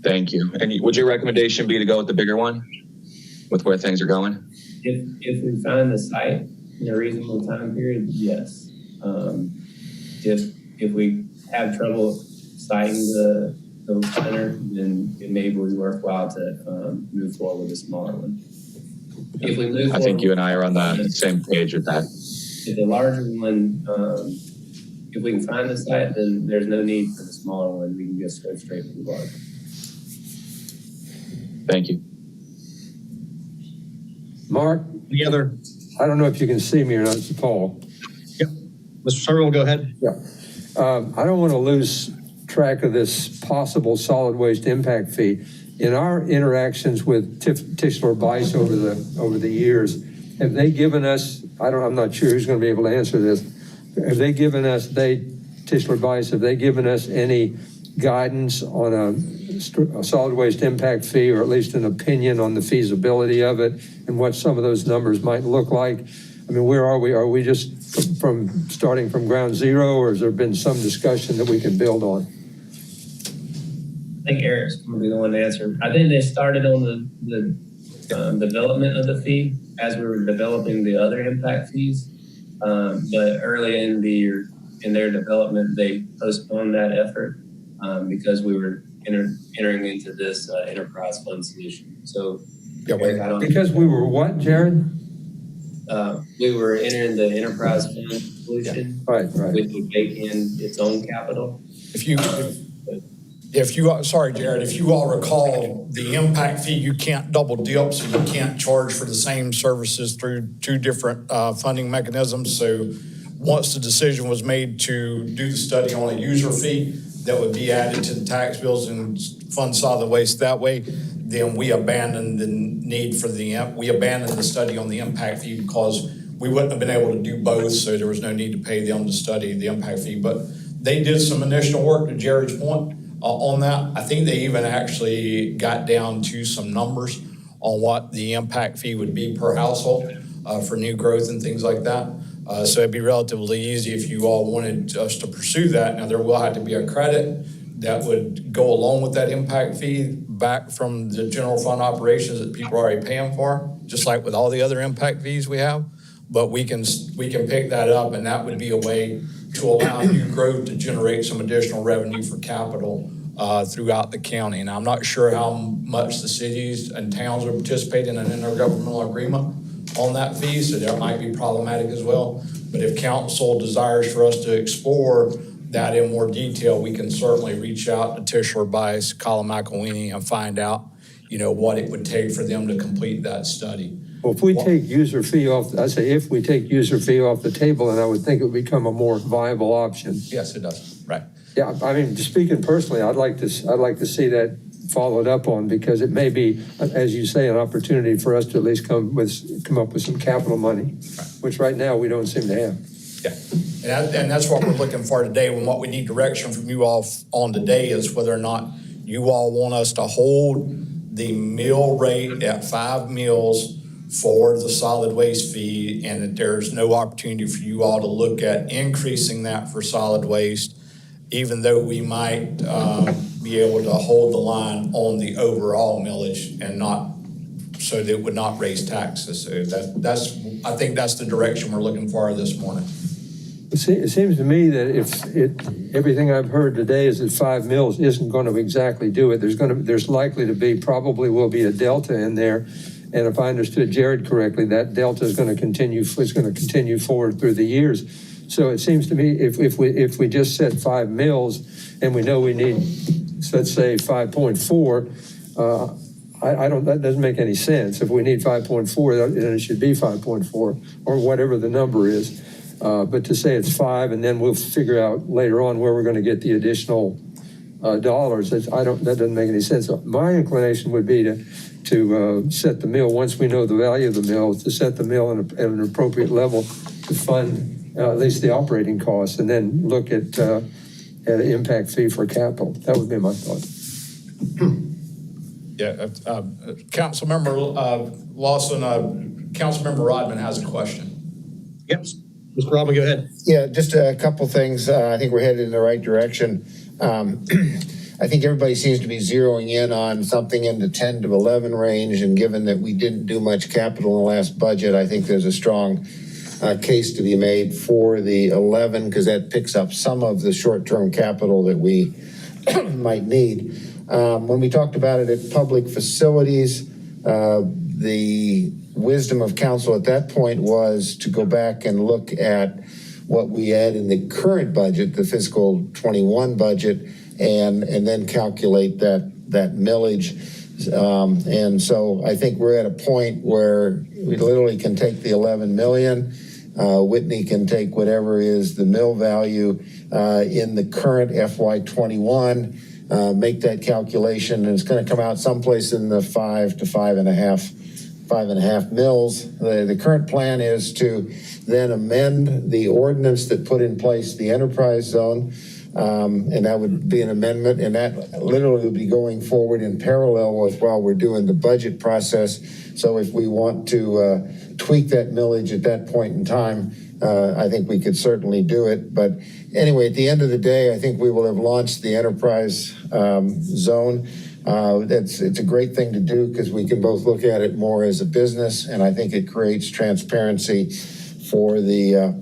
thank you. And would your recommendation be to go with the bigger one with where things are going? If we find the site in a reasonable time period, yes. If we have trouble siting the center, then it may be worthwhile to move forward with a smaller one. If we move I think you and I are on the same page with that. If the larger one, if we can find the site, then there's no need for the smaller one. We can just go straight to the larger. Thank you. Mark? Any other? I don't know if you can see me or not. It's Paul. Yep. Mr. Summerall, go ahead. Yeah. I don't want to lose track of this possible solid waste impact fee. In our interactions with Tischler Bice over the years, have they given us, I'm not sure who's going to be able to answer this, have they given us, Tischler Bice, have they given us any guidance on a solid waste impact fee, or at least an opinion on the feasibility of it and what some of those numbers might look like? I mean, where are we? Are we just starting from ground zero, or has there been some discussion that we can build on? think Eric's going to be the one to answer. I think they started on the development of the fee as we were developing the other impact fees. But early in their development, they postponed that effort because we were entering into this enterprise fund solution. So, Yeah, Eric, because we were what, Jared? We were entering the enterprise fund solution, Right. which would bake in its own capital. Sorry, Jared, if you all recall, the impact fee, you can't double dip, so you can't charge for the same services through two different funding mechanisms. So once the decision was made to do the study on a user fee that would be added to the tax bills and fund solid waste that way, then we abandoned the study on the impact fee because we wouldn't have been able to do both, so there was no need to pay them to study the impact fee. But they did some initial work, to Jared's point, on that. I think they even actually got down to some numbers on what the impact fee would be per household for new growth and things like that. So it'd be relatively easy if you all wanted us to pursue that. Now, there will have to be a credit that would go along with that impact fee back from the general fund operations that people are already paying for, just like with all the other impact fees we have. But we can pick that up, and that would be a way to allow new growth to generate some additional revenue for capital throughout the county. And I'm not sure how much the cities and towns are participating in an intergovernmental agreement on that fee, so that might be problematic as well. But if council desires for us to explore that in more detail, we can certainly reach out to Tischler, Bice, Colin McElweeney and find out, what it would take for them to complete that study. Well, if we take user fee off the table, and I would think it would become a more viable option. Yes, it does. Right. Yeah, I mean, speaking personally, I'd like to see that followed up on, because it may be, as you say, an opportunity for us to at least come up with some capital money, which right now we don't seem to have. Yeah, and that's what we're looking for today. And what we need direction from you all on today is whether or not you all want us to hold the mill rate at 5 mills for the solid waste fee, and that there's no opportunity for you all to look at increasing that for solid waste, even though we might be able to hold the line on the overall millage and not, so that it would not raise taxes. So I think that's the direction we're looking for this morning. It seems to me that everything I've heard today is that 5 mills isn't going to exactly do it. There's likely to be, probably will be a delta in there. And if I understood Jared correctly, that delta is going to continue forward through the years. So it seems to me if we just set 5 mills and we know we need, let's say 5.4, that doesn't make any sense. If we need 5.4, then it should be 5.4 or whatever the number is. But to say it's 5 and then we'll figure out later on where we're going to get the additional dollars, that doesn't make any sense. So my inclination would be to set the mill, once we know the value of the mill, to set the mill at an appropriate level to fund at least the operating costs, and then look at an impact fee for capital. That would be my thought. Yeah, Councilmember Lawson, Councilmember Rodman has a question. Yep, Mr. Rodman, go ahead. Yeah, just a couple things. I think we're headed in the right direction. I think everybody seems to be zeroing in on something in the 10 to 11 range, and given that we didn't do much capital in the last budget, I think there's a strong case to be made for the 11, because that picks up some of the short-term capital that we might need. When we talked about it at public facilities, the wisdom of council at that point was to go back and look at what we had in the current budget, the fiscal 21 budget, and then calculate that millage. And so I think we're at a point where we literally can take the 11 million. Whitney can take whatever is the mill value in the current FY21, make that calculation, and it's going to come out someplace in the 5 to 5.5 mills. The current plan is to then amend the ordinance that put in place the enterprise zone. And that would be an amendment, and that literally would be going forward in parallel with while we're doing the budget process. So if we want to tweak that millage at that point in time, I think we could certainly do it. But anyway, at the end of the day, I think we will have launched the enterprise zone. It's a great thing to do because we can both look at it more as a business, and I think it creates transparency for the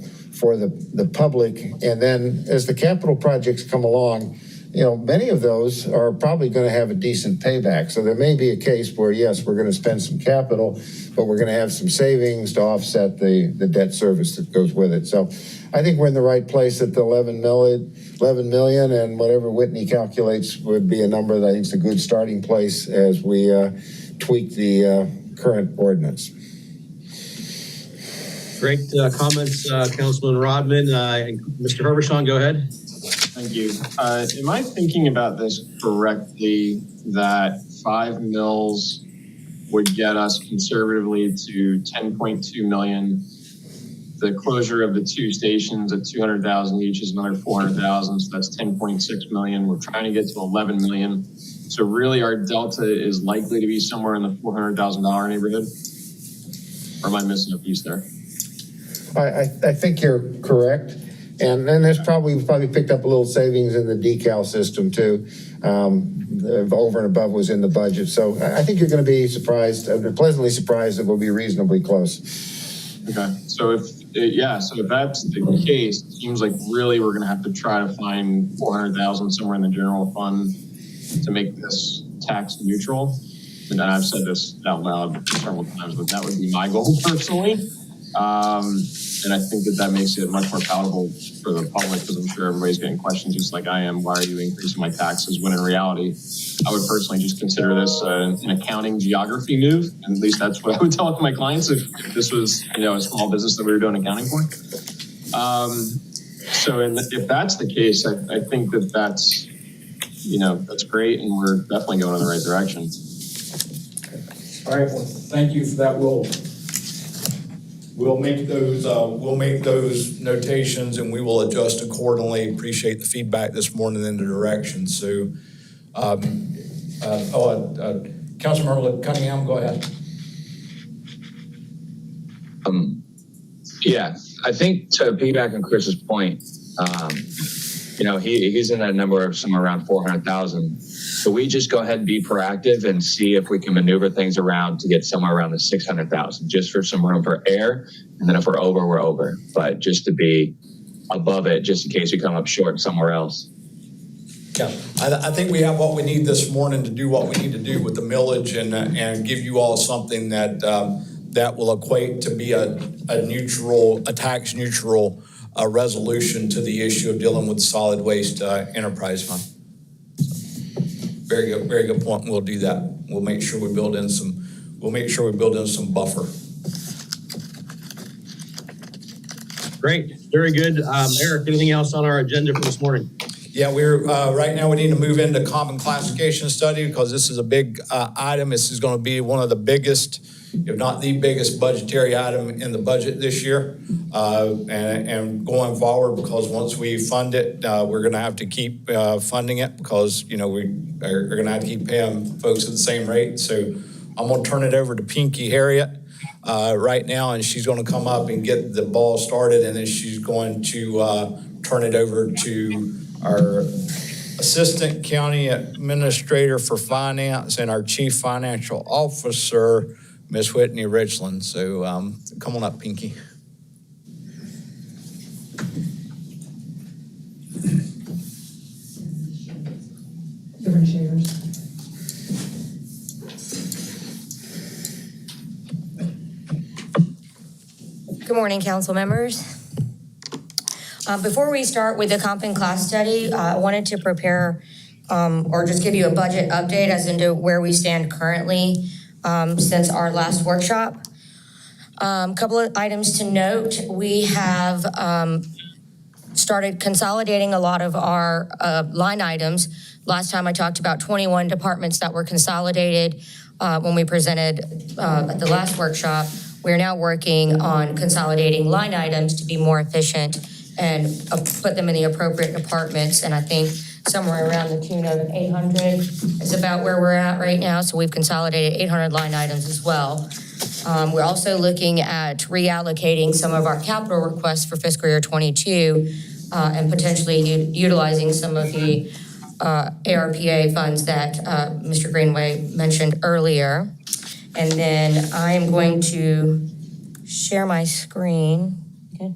public. And then as the capital projects come along, many of those are probably going to have a decent payback. So there may be a case where, yes, we're going to spend some capital, but we're going to have some savings to offset the debt service that goes with it. So I think we're in the right place at the 11 million, and whatever Whitney calculates would be a number that I think is a good starting place as we tweak the current ordinance. Great comments, Councilman Rodman. Mr. Herbershaw, go ahead. Thank you. Am I thinking about this correctly, that 5 mils would get us conservatively to 10.2 million? The closure of the 2 stations at 200,000 each is another 400,000, so that's 10.6 million. We're trying to get to 11 million. So really our delta is likely to be somewhere in the $400,000 neighborhood? Or am I missing a piece there? I think you're correct. And then there's probably picked up a little savings in the decal system too. Over and above was in the budget. So I think you're going to be surprised, pleasantly surprised that we'll be reasonably close. Okay. So if that's the case, it seems like really we're going to have to try to find 400,000 somewhere in the general fund to make this tax neutral. And I've said this out loud several times, but that would be my goal personally. And I think that makes it much more palatable for the public, because I'm sure everybody's getting questions just like I am. Why are you increasing my taxes? When in reality, I would personally just consider this an accounting geography move. And at least that's what I would tell my clients if this was, a small business that we were doing accounting for. If that's the case, I think that's great. And we're definitely going in the right direction. All right, well, thank you for that. We'll make those notations and we will adjust accordingly. Appreciate the feedback this morning in the direction. So, Councilmember Cunningham, go ahead. Yeah, I think to piggyback on Chris's point, he's in that number of somewhere around 400,000. So we just go ahead and be proactive and see if we can maneuver things around to get somewhere around the 600,000, just for some room for air. And then if we're over, we're over. But just to be above it, just in case we come up short somewhere else. Yeah, I think we have what we need this morning to do what we need to do with the millage and give you all something that will equate to be a tax neutral resolution to the issue of dealing with solid waste enterprise fund. Very good point. We'll do that. We'll make sure we build in some buffer. Great, very good. Eric, anything else on our agenda for this morning? Yeah, we're right now we need to move into common classification study because this is a big item. This is going to be one of the biggest, if not the biggest budgetary item in the budget this year. And going forward, because once we fund it, we're going to have to keep funding it because, we are going to have to keep paying folks at the same rate. So I'm going to turn it over to Pinky Harriet right now, and she's going to come up and get the ball started, and then she's going to turn it over to our Assistant County Administrator for Finance and our Chief Financial Officer, Ms. Whitney Richland. So come on up, Pinky. Different shares. Good morning, council members. Before we start with the comp and class study, I wanted to prepare or just give you a budget update as into where we stand currently since our last workshop. Couple of items to note. We have started consolidating a lot of our line items. Last time I talked about 21 departments that were consolidated when we presented at the last workshop. We're now working on consolidating line items to be more efficient and put them in the appropriate departments. And I think somewhere around the tune of 800 is about where we're at right now. So we've consolidated 800 line items as well. We're also looking at reallocating some of our capital requests for fiscal year 22 and potentially utilizing some of the ARPA funds that Mr. Greenway mentioned earlier. And then I am going to share my screen. Okay.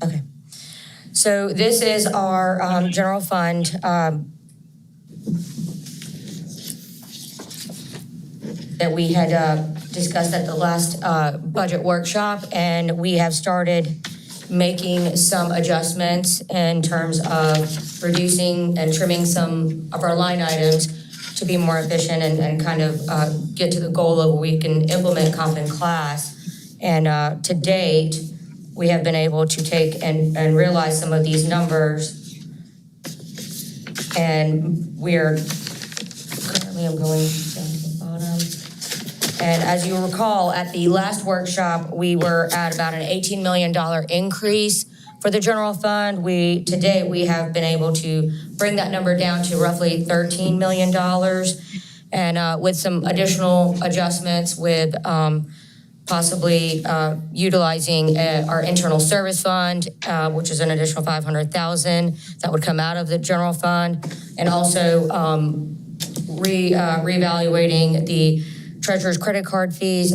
Okay. So this is our general fund that we had discussed at the last budget workshop, and we have started making some adjustments in terms of reducing and trimming some of our line items to be more efficient and kind of get to the goal of we can implement comp in class. And to date, we have been able to take and realize some of these numbers. And we're currently, I'm going down to the bottom. And as you recall, at the last workshop, we were at about an $18 million increase for the general fund. To date, we have been able to bring that number down to roughly $13 million. And with some additional adjustments with possibly utilizing our internal service fund, which is an additional $500,000 that would come out of the general fund, and also reevaluating the treasurer's credit card fees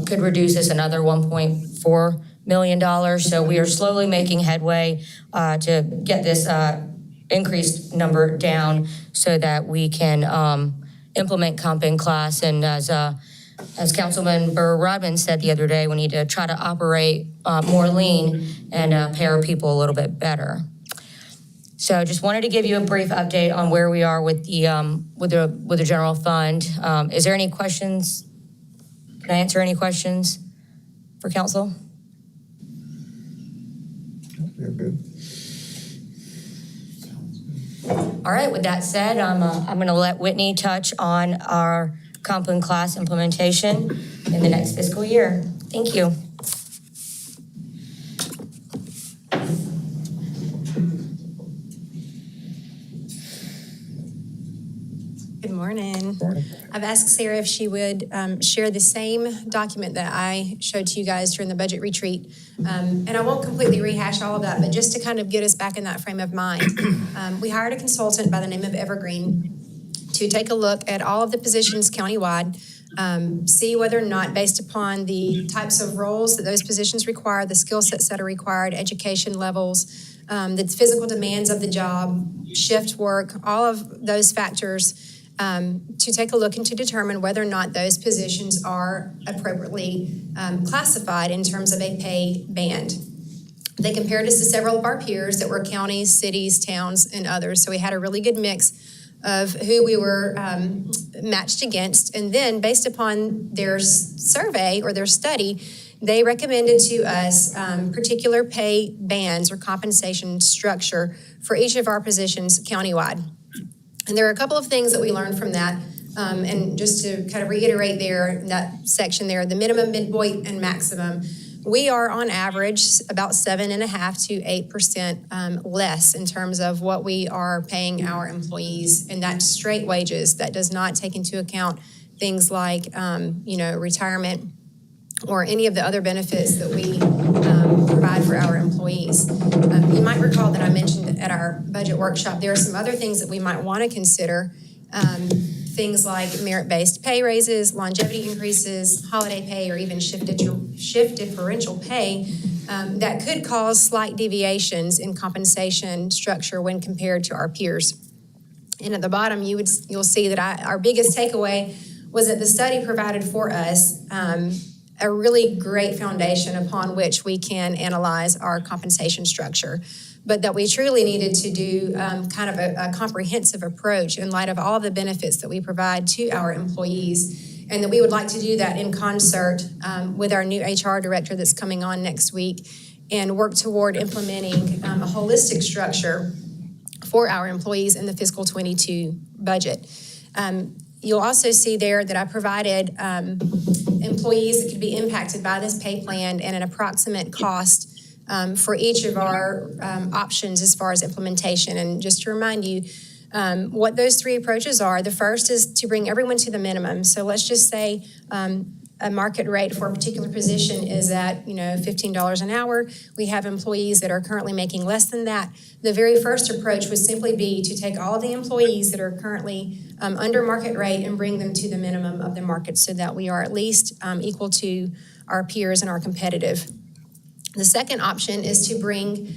could reduce this another $1.4 million. So we are slowly making headway to get this increased number down so that we can implement comp in class. And as Councilman Burr-Rodman said the other day, we need to try to operate more lean and pay our people a little bit better. So I just wanted to give you a brief update on where we are with the general fund. Is there any questions? Can I answer any questions for council? You're good. All right, with that said, I'm going to let Whitney touch on our comp and class implementation in the next fiscal year. Thank you. Good morning. I've asked Sarah if she would share the same document that I showed to you guys during the budget retreat. And I won't completely rehash all of that, but just to kind of get us back in that frame of mind. We hired a consultant by the name of Evergreen to take a look at all of the positions countywide, see whether or not, based upon the types of roles that those positions require, the skill sets that are required, education levels, the physical demands of the job, shift work, all of those factors, to take a look and to determine whether or not those positions are appropriately classified in terms of a pay band. They compared us to several of our peers that were counties, cities, towns, and others. So we had a really good mix of who we were matched against. And then based upon their survey or their study, they recommended to us particular pay bands or compensation structure for each of our positions countywide. And there are a couple of things that we learned from that. And just to kind of reiterate there, in that section there, the minimum, midpoint, and maximum, we are on average about 7.5% to 8% less in terms of what we are paying our employees, and that's straight wages. That does not take into account things like, retirement or any of the other benefits that we provide for our employees. You might recall that I mentioned at our budget workshop, there are some other things that we might want to consider. Things like merit-based pay raises, longevity increases, holiday pay, or even shift differential pay that could cause slight deviations in compensation structure when compared to our peers. And at the bottom, you'll see that our biggest takeaway was that the study provided for us a really great foundation upon which we can analyze our compensation structure, but that we truly needed to do kind of a comprehensive approach in light of all the benefits that we provide to our employees, and that we would like to do that in concert with our new HR director that's coming on next week, and work toward implementing a holistic structure for our employees in the fiscal 22 budget. You'll also see there that I provided employees that could be impacted by this pay plan and an approximate cost for each of our options as far as implementation. And just to remind you, what those three approaches are, the first is to bring everyone to the minimum. So let's just say a market rate for a particular position is at, $15 an hour. We have employees that are currently making less than that. The very first approach would simply be to take all of the employees that are currently under market rate and bring them to the minimum of the market so that we are at least equal to our peers and are competitive. The second option is to bring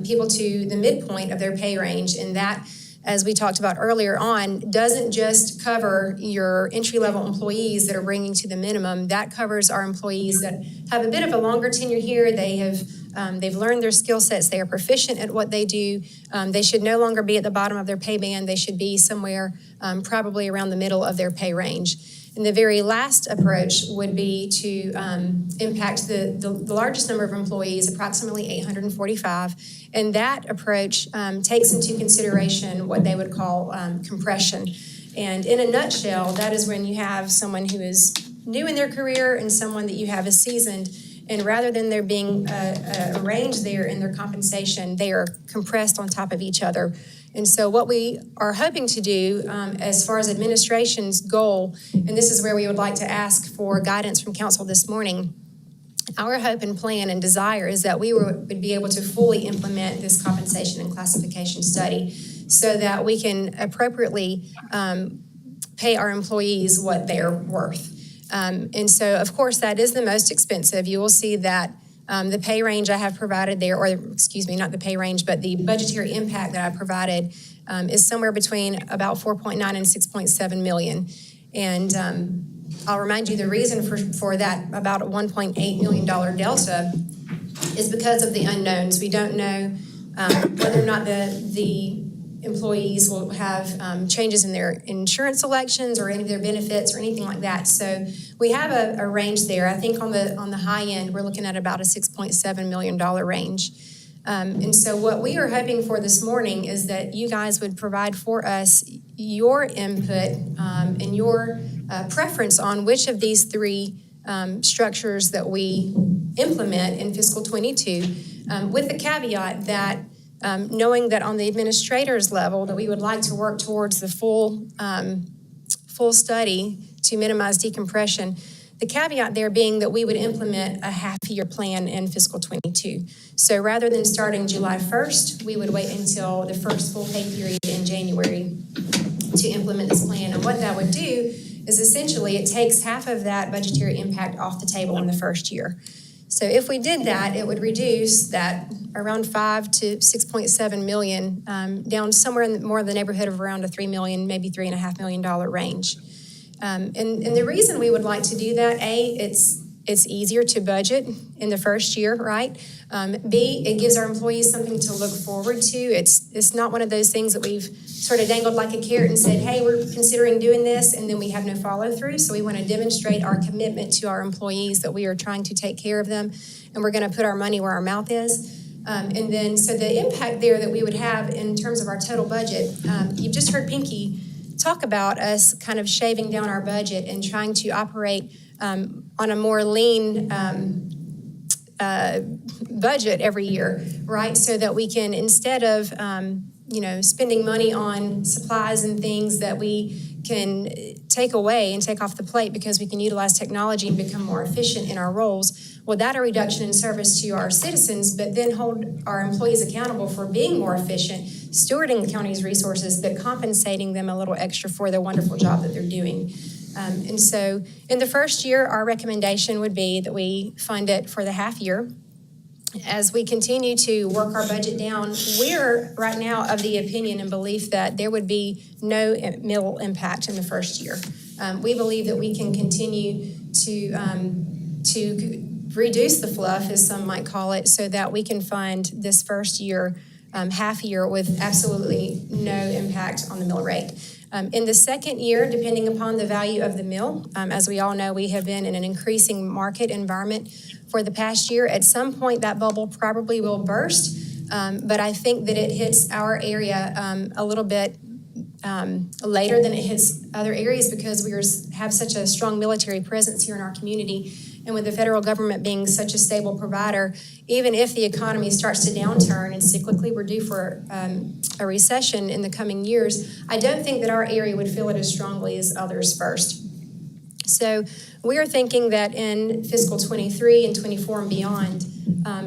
people to the midpoint of their pay range, and that, as we talked about earlier on, doesn't just cover your entry-level employees that are bringing to the minimum. That covers our employees that have a bit of a longer tenure here. They've learned their skill sets. They are proficient at what they do. They should no longer be at the bottom of their pay band. They should be somewhere probably around the middle of their pay range. And the very last approach would be to impact the largest number of employees, approximately 845. And that approach takes into consideration what they would call compression. And in a nutshell, that is when you have someone who is new in their career and someone that you have as seasoned. And rather than there being a range there in their compensation, they are compressed on top of each other. And so what we are hoping to do as far as administration's goal, and this is where we would like to ask for guidance from council this morning, our hope and plan and desire is that we would be able to fully implement this compensation and classification study so that we can appropriately pay our employees what they're worth. And so, of course, that is the most expensive. You will see that the pay range I have provided there, or excuse me, not the pay range, but the budgetary impact that I provided is somewhere between about 4.9 and 6.7 million. And I'll remind you the reason for that about a $1.8 million delta is because of the unknowns. We don't know whether or not the employees will have changes in their insurance elections or any of their benefits or anything like that. So we have a range there. I think on the high end, we're looking at about a $6.7 million range. And so what we are hoping for this morning is that you guys would provide for us your input and your preference on which of these three structures that we implement in fiscal 22, with the caveat that knowing that on the administrator's level that we would like to work towards the full study to minimize decompression. The caveat there being that we would implement a half-year plan in fiscal 22. So rather than starting July 1st, we would wait until the first full pay period in January to implement this plan. And what that would do is essentially it takes half of that budgetary impact off the table in the first year. So if we did that, it would reduce that around 5 to 6.7 million down somewhere in more of the neighborhood of around a $3 million, maybe $3.5 million range. And the reason we would like to do that, A, it's easier to budget in the first year, right? B, it gives our employees something to look forward to. It's not one of those things that we've sort of dangled like a carrot and said, hey, we're considering doing this, and then we have no follow through. So we want to demonstrate our commitment to our employees that we are trying to take care of them, and we're going to put our money where our mouth is. And then, so the impact there that we would have in terms of our total budget, you've just heard Pinky talk about us kind of shaving down our budget and trying to operate on a more lean budget every year, right? So that we can, instead of, spending money on supplies and things that we can take away and take off the plate because we can utilize technology and become more efficient in our roles, without a reduction in service to our citizens, but then hold our employees accountable for being more efficient, stewarding the county's resources, but compensating them a little extra for the wonderful job that they're doing. And so in the first year, our recommendation would be that we fund it for the half year. As we continue to work our budget down, we're right now of the opinion and belief that there would be no mill impact in the first year. We believe that we can continue to reduce the fluff, as some might call it, so that we can fund this first year, half year, with absolutely no impact on the mill rate. In the second year, depending upon the value of the mill, as we all know, we have been in an increasing market environment for the past year. At some point, that bubble probably will burst, but I think that it hits our area a little bit later than it hits other areas because we have such a strong military presence here in our community. And with the federal government being such a stable provider, even if the economy starts to downturn and cyclically we're due for a recession in the coming years, I don't think that our area would feel it as strongly as others first. So we are thinking that in fiscal 23 and 24 and beyond,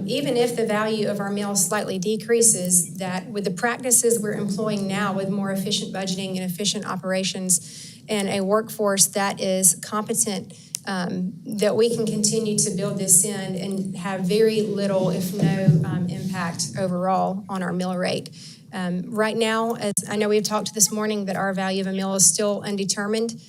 even if the value of our meal slightly decreases, that with the practices we're employing now with more efficient budgeting and efficient operations and a workforce that is competent, that we can continue to build this in and have very little, if no, impact overall on our meal rate. Right now, as I know we've talked this morning that our value of a meal is still undetermined.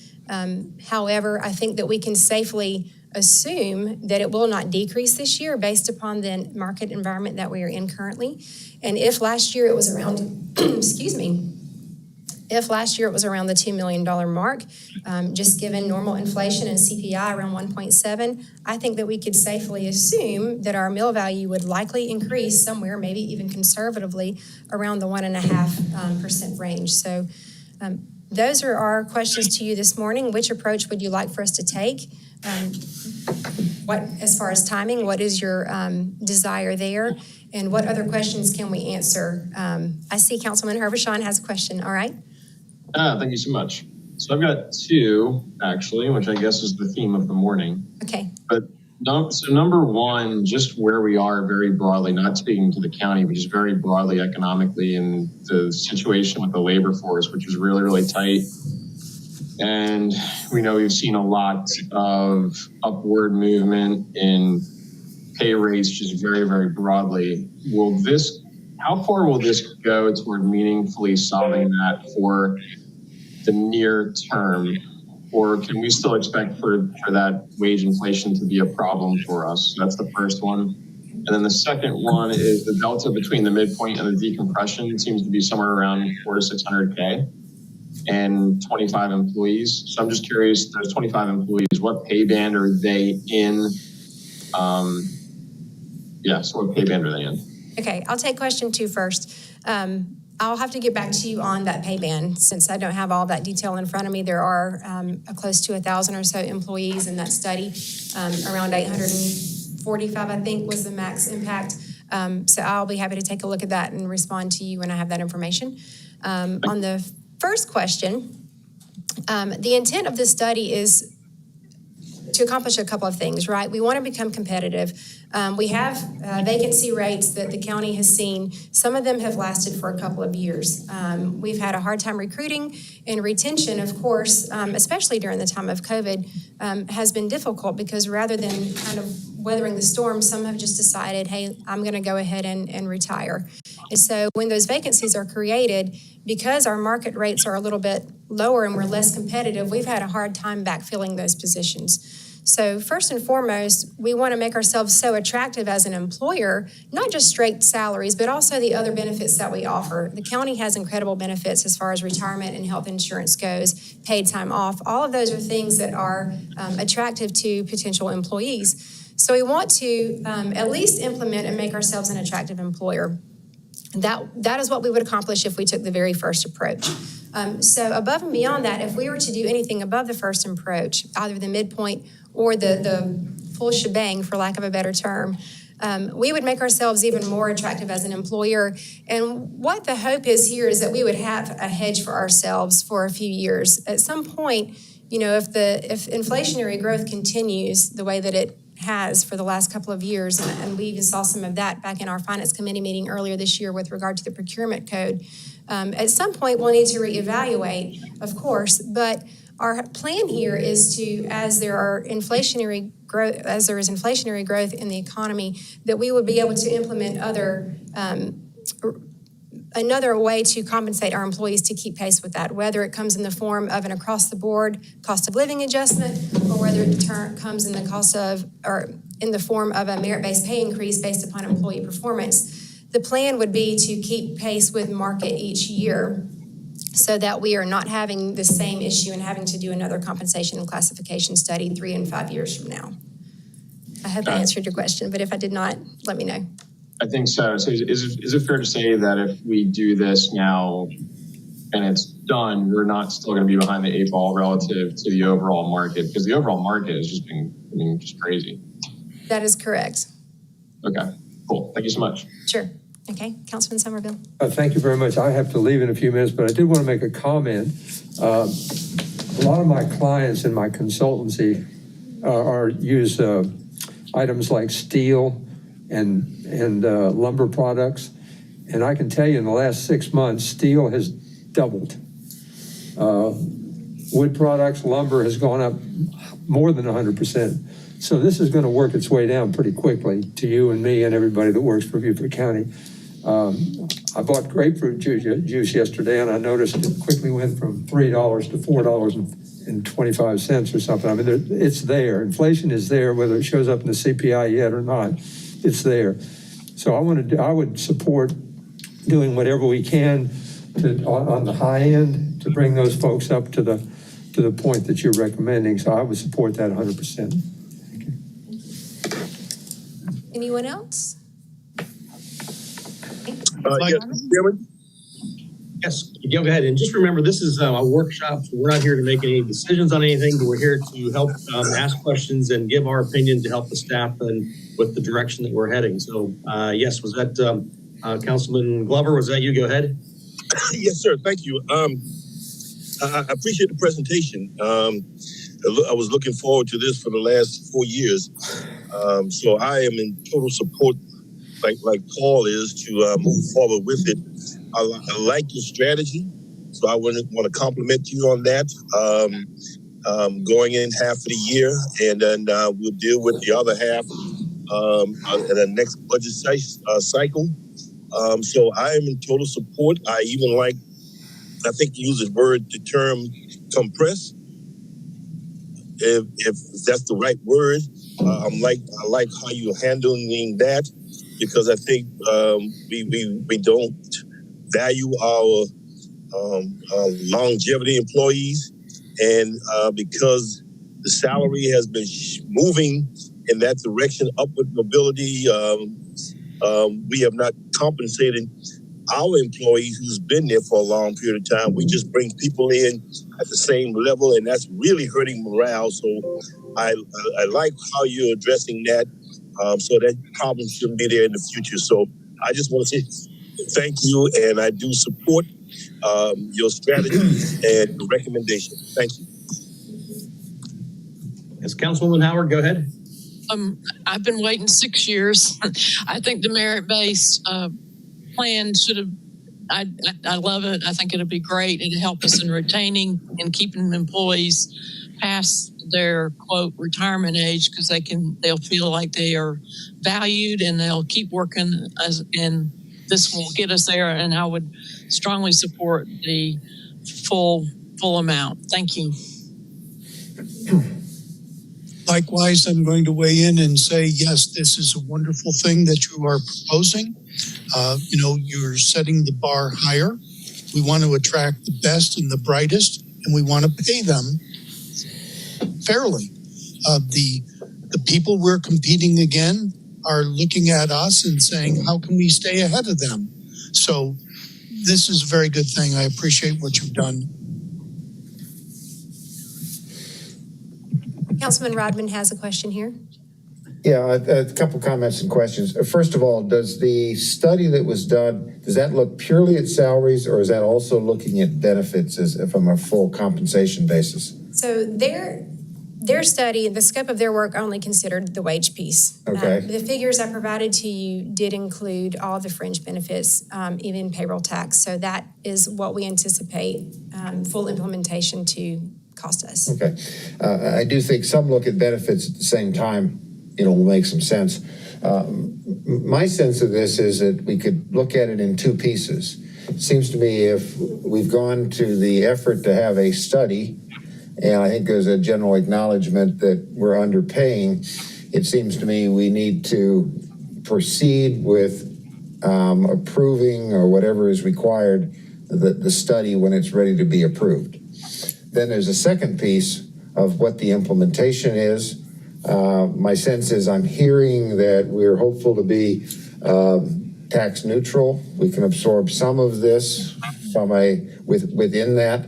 However, I think that we can safely assume that it will not decrease this year based upon the market environment that we are in currently. And if last year it was around, if last year it was around the $2 million mark, just given normal inflation and CPI around 1.7, I think that we could safely assume that our meal value would likely increase somewhere, maybe even conservatively, around the 1.5% range. So those are our questions to you this morning. Which approach would you like for us to take? What, as far as timing, what is your desire there? And what other questions can we answer? I see Councilman Herbishon has a question. All right. Thank you so much. So I've got two, actually, which I guess is the theme of the morning. Okay. But so number one, just where we are very broadly, not speaking to the county, but just very broadly economically in the situation with the labor force, which is really, really tight. And we know we've seen a lot of upward movement in pay rates, just very, very broadly. How far will this go toward meaningfully solving that for the near term? Or can we still expect for that wage inflation to be a problem for us? So that's the first one. And then the second one is the delta between the midpoint and the decompression seems to be somewhere around 400 to 600K and 25 employees. So I'm just curious, those 25 employees, what pay band are they in? So what pay band are they in? Okay, I'll take question 2 first. I'll have to get back to you on that pay band since I don't have all that detail in front of me. There are close to 1,000 or so employees in that study. Around 845, I think, was the max impact. So I'll be happy to take a look at that and respond to you when I have that information. On the first question, the intent of this study is to accomplish a couple of things, right? We want to become competitive. We have vacancy rates that the county has seen. Some of them have lasted for a couple of years. We've had a hard time recruiting, and retention, of course, especially during the time of COVID, has been difficult because rather than kind of weathering the storm, some have just decided, hey, I'm going to go ahead and retire. And so when those vacancies are created, because our market rates are a little bit lower and we're less competitive, we've had a hard time backfilling those positions. So first and foremost, we want to make ourselves so attractive as an employer, not just straight salaries, but also the other benefits that we offer. The county has incredible benefits as far as retirement and health insurance goes, paid time off. All of those are things that are attractive to potential employees. So we want to at least implement and make ourselves an attractive employer. That is what we would accomplish if we took the very first approach. So above and beyond that, if we were to do anything above the first approach, either the midpoint or the full shebang, for lack of a better term, we would make ourselves even more attractive as an employer. And what the hope is here is that we would have a hedge for ourselves for a few years. At some point, you know, if inflationary growth continues the way that it has for the last couple of years, and we even saw some of that back in our Finance Committee meeting earlier this year with regard to the procurement code. At some point, we'll need to reevaluate, of course, but our plan here is to, as there is inflationary growth in the economy, that we would be able to implement another way to compensate our employees to keep pace with that, whether it comes in the form of an across-the-board cost of living adjustment, or whether it comes in the form of a merit-based pay increase based upon employee performance. The plan would be to keep pace with market each year so that we are not having the same issue and having to do another compensation and classification study 3 and 5 years from now. I hope I answered your question, but if I did not, let me know. I think so. So is it fair to say that if we do this now and it's done, we're not still going to be behind the 8 ball relative to the overall market, because the overall market has just been, just crazy. That is correct. Okay, cool. Thank you so much. Sure. Okay, Councilman Somerville. Thank you very much. I have to leave in a few minutes, but I did want to make a comment. A lot of my clients in my consultancy use items like steel and lumber products. And I can tell you in the last 6 months, steel has doubled. Wood products, lumber has gone up more than 100%. So this is going to work its way down pretty quickly to you and me and everybody that works for Beaufort County. I bought grapefruit juice yesterday, and I noticed it quickly went from $3 to $4.25 or something. I mean, it's there. Inflation is there, whether it shows up in the CPI yet or not. It's there. So I would support doing whatever we can on the high end to bring those folks up to the point that you're recommending. So I would support that 100%. Anyone else? Yes, go ahead. And just remember, this is a workshop. So we're not here to make any decisions on anything, but we're here to help ask questions and give our opinion to help the staff and with the direction that we're heading. So yes, was that Councilman Glover? Was that you? Go ahead. Yes, sir. Thank you. I appreciate the presentation. I was looking forward to this for the last 4 years. So I am in total support, like Paul is, to move forward with it. I like your strategy, so I want to compliment you on that. Going in half of the year, and then we'll deal with the other half in the next budget cycle. So I am in total support. I even like, I think you use the term compress. If that's the right word, I like how you're handling that, because I think we don't value our longevity employees, and because the salary has been moving in that direction, upward mobility, we have not compensated our employees who's been there for a long period of time. We just bring people in at the same level, and that's really hurting morale. So I like how you're addressing that, so that problem shouldn't be there in the future. So I just want to say thank you, and I do support your strategy and recommendation. Thank you. Yes, Councilwoman Howard, go ahead. I've been waiting 6 years. I think the merit-based plan should have, I love it. I think it'll be great. It'll help us in retaining and keeping employees past their quote retirement age, because they'll feel like they are valued and they'll keep working and this will get us there. And I would strongly support the full amount. Thank you. Likewise, I'm going to weigh in and say, yes, this is a wonderful thing that you are proposing. You're setting the bar higher. We want to attract the best and the brightest, and we want to pay them fairly. The people we're competing again are looking at us and saying, how can we stay ahead of them? So this is a very good thing. I appreciate what you've done. Councilman Rodman has a question here. Yeah, a couple comments and questions. First of all, does the study that was done, does that look purely at salaries, or is that also looking at benefits from a full compensation basis? So their study, the scope of their work only considered the wage piece. Okay. The figures I provided to you did include all the fringe benefits, even payroll tax. So that is what we anticipate full implementation to cost us. Okay. I do think some look at benefits at the same time, will make some sense. My sense of this is that we could look at it in two pieces. It seems to me if we've gone to the effort to have a study, and I think there's a general acknowledgement that we're underpaying, it seems to me we need to proceed with approving or whatever is required the study when it's ready to be approved. Then there's a second piece of what the implementation is. My sense is I'm hearing that we're hopeful to be tax neutral. We can absorb some of this within that.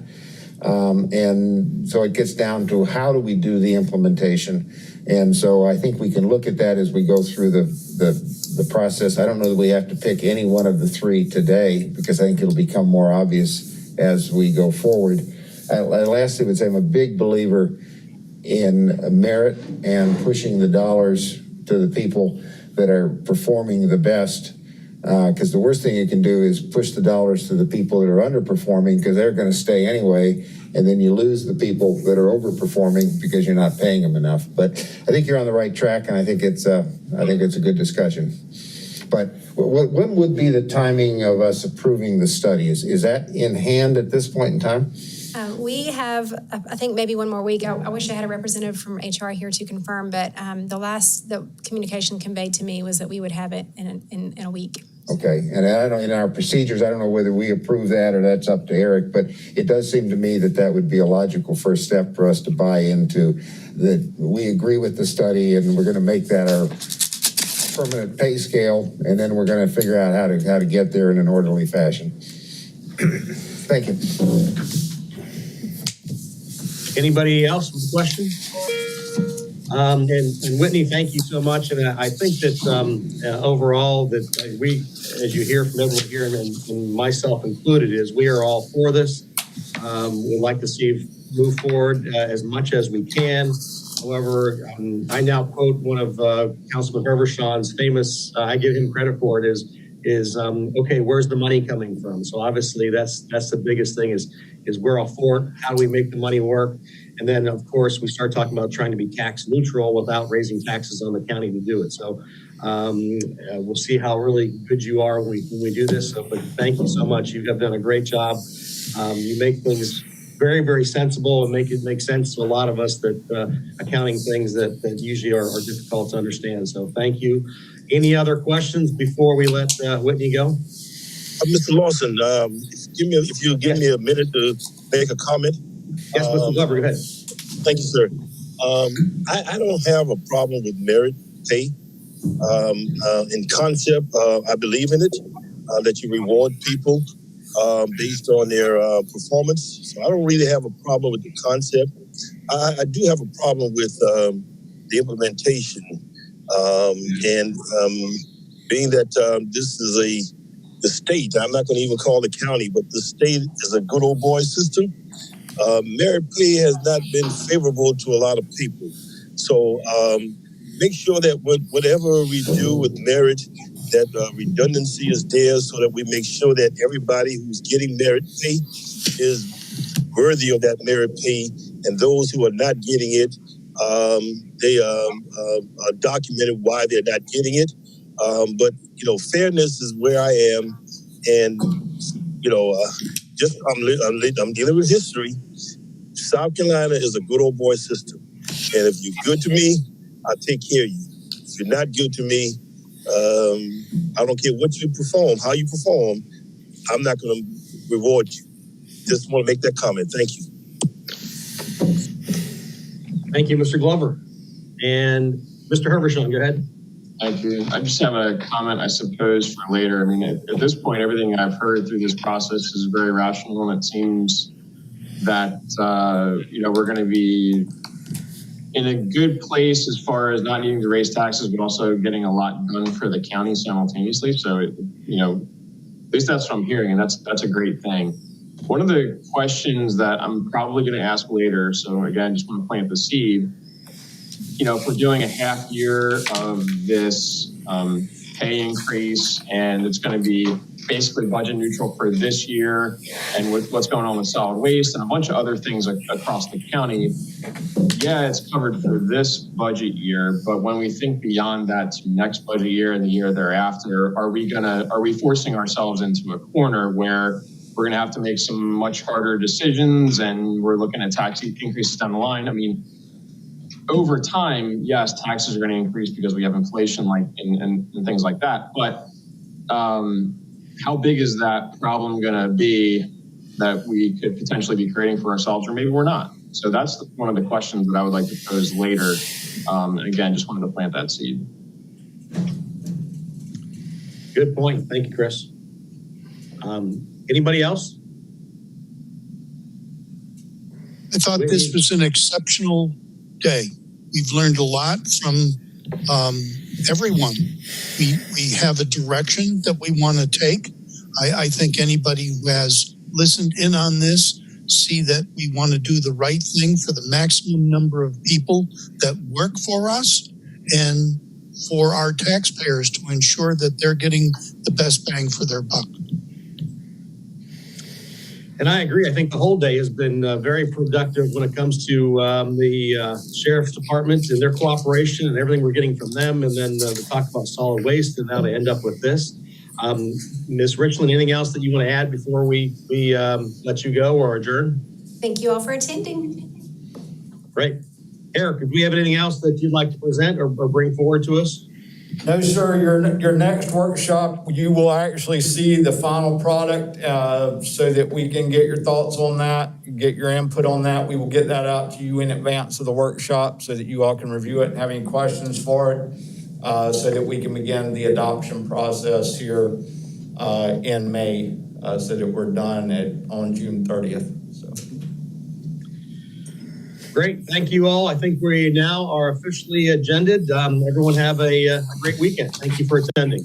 And so it gets down to how do we do the implementation. And so I think we can look at that as we go through the process. I don't know that we have to pick any one of the three today, because I think it'll become more obvious as we go forward. Lastly, I would say I'm a big believer in merit and pushing the dollars to the people that are performing the best. Because the worst thing you can do is push the dollars to the people that are underperforming, because they're going to stay anyway, and then you lose the people that are overperforming because you're not paying them enough. But I think you're on the right track, and I think it's a good discussion. But when would be the timing of us approving the study? Is that in hand at this point in time? We have, I think, maybe one more week. I wish I had a representative from HR here to confirm, but the communication conveyed to me was that we would have it in a week. Okay, and I don't, in our procedures, I don't know whether we approve that or that's up to Eric, but it does seem to me that would be a logical first step for us to buy into, that we agree with the study and we're going to make that our permanent pay scale, and then we're going to figure out how to get there in an orderly fashion. Thank you. Anybody else with a question? And Whitney, thank you so much. And I think that overall that we, as you hear from everyone here, and myself included, is we are all for this. We'd like to see it move forward as much as we can. However, I now quote one of Councilman Hervershawn's famous, I give him credit for it, is okay, where's the money coming from? So obviously that's the biggest thing is we're all for it. How do we make the money work? And then, of course, we start talking about trying to be tax neutral without raising taxes on the county to do it. So we'll see how really good you are when we do this. So, but thank you so much. You have done a great job. You make things very, very sensible and make it make sense to a lot of us that accounting things that usually are difficult to understand. So thank you. Any other questions before we let Whitney go? Mr. Lawson, if you give me a minute to make a comment. Yes, Mr. Glover, go ahead. Thank you, sir. I don't have a problem with merit pay. In concept, I believe in it, that you reward people based on their performance. So I don't really have a problem with the concept. I do have a problem with the implementation. Being that this is the state, I'm not going to even call the county, but the state is a good old boy system. Merit pay has not been favorable to a lot of people. So make sure that whatever we do with merit, that redundancy is there so that we make sure that everybody who's getting merit pay is worthy of that merit pay, and those who are not getting it, they are documented why they're not getting it. But fairness is where I am, and I'm dealing with history. South Carolina is a good old boy system, and if you're good to me, I'll take care of you. If you're not good to me, I don't care what you perform, how you perform, I'm not going to reward you. Just want to make that comment. Thank you. Thank you, Mr. Glover. And Mr. Hervershawn, go ahead. Thank you. I just have a comment, I suppose, for later. I mean, at this point, everything I've heard through this process is very rational, and it seems that, we're going to be in a good place as far as not needing to raise taxes, but also getting a lot done for the county simultaneously. So, at least that's what I'm hearing, and that's a great thing. One of the questions that I'm probably going to ask later, so again, just want to plant the seed, if we're doing a half year of this pay increase, and it's going to be basically budget neutral for this year, and with what's going on with solid waste and a bunch of other things across the county, yeah, it's covered for this budget year. But when we think beyond that to next budget year and the year thereafter, are we forcing ourselves into a corner where we're going to have to make some much harder decisions, and we're looking at tax increases down the line? I mean, over time, yes, taxes are going to increase because we have inflation, and things like that. But how big is that problem going to be that we could potentially be creating for ourselves, or maybe we're not? So that's one of the questions that I would like to pose later. Again, just wanted to plant that seed. Good point. Thank you, Chris. Anybody else? I thought this was an exceptional day. We've learned a lot from everyone. We have a direction that we want to take. I think anybody who has listened in on this see that we want to do the right thing for the maximum number of people that work for us and for our taxpayers to ensure that they're getting the best bang for their buck. And I agree. I think the whole day has been very productive when it comes to the Sheriff's Department and their cooperation and everything we're getting from them. And then the talk about solid waste and how to end up with this. Ms. Richland, anything else that you want to add before we let you go or adjourn? Thank you all for attending. Great. Eric, do we have anything else that you'd like to present or bring forward to us? No, sir. Your next workshop, you will actually see the final product so that we can get your thoughts on that, get your input on that. We will get that out to you in advance of the workshop so that you all can review it and have any questions for it so that we can begin the adoption process here in May so that we're done on June 30th. So. Great. Thank you all. I think we now are officially agended. Everyone have a great weekend. Thank you for attending.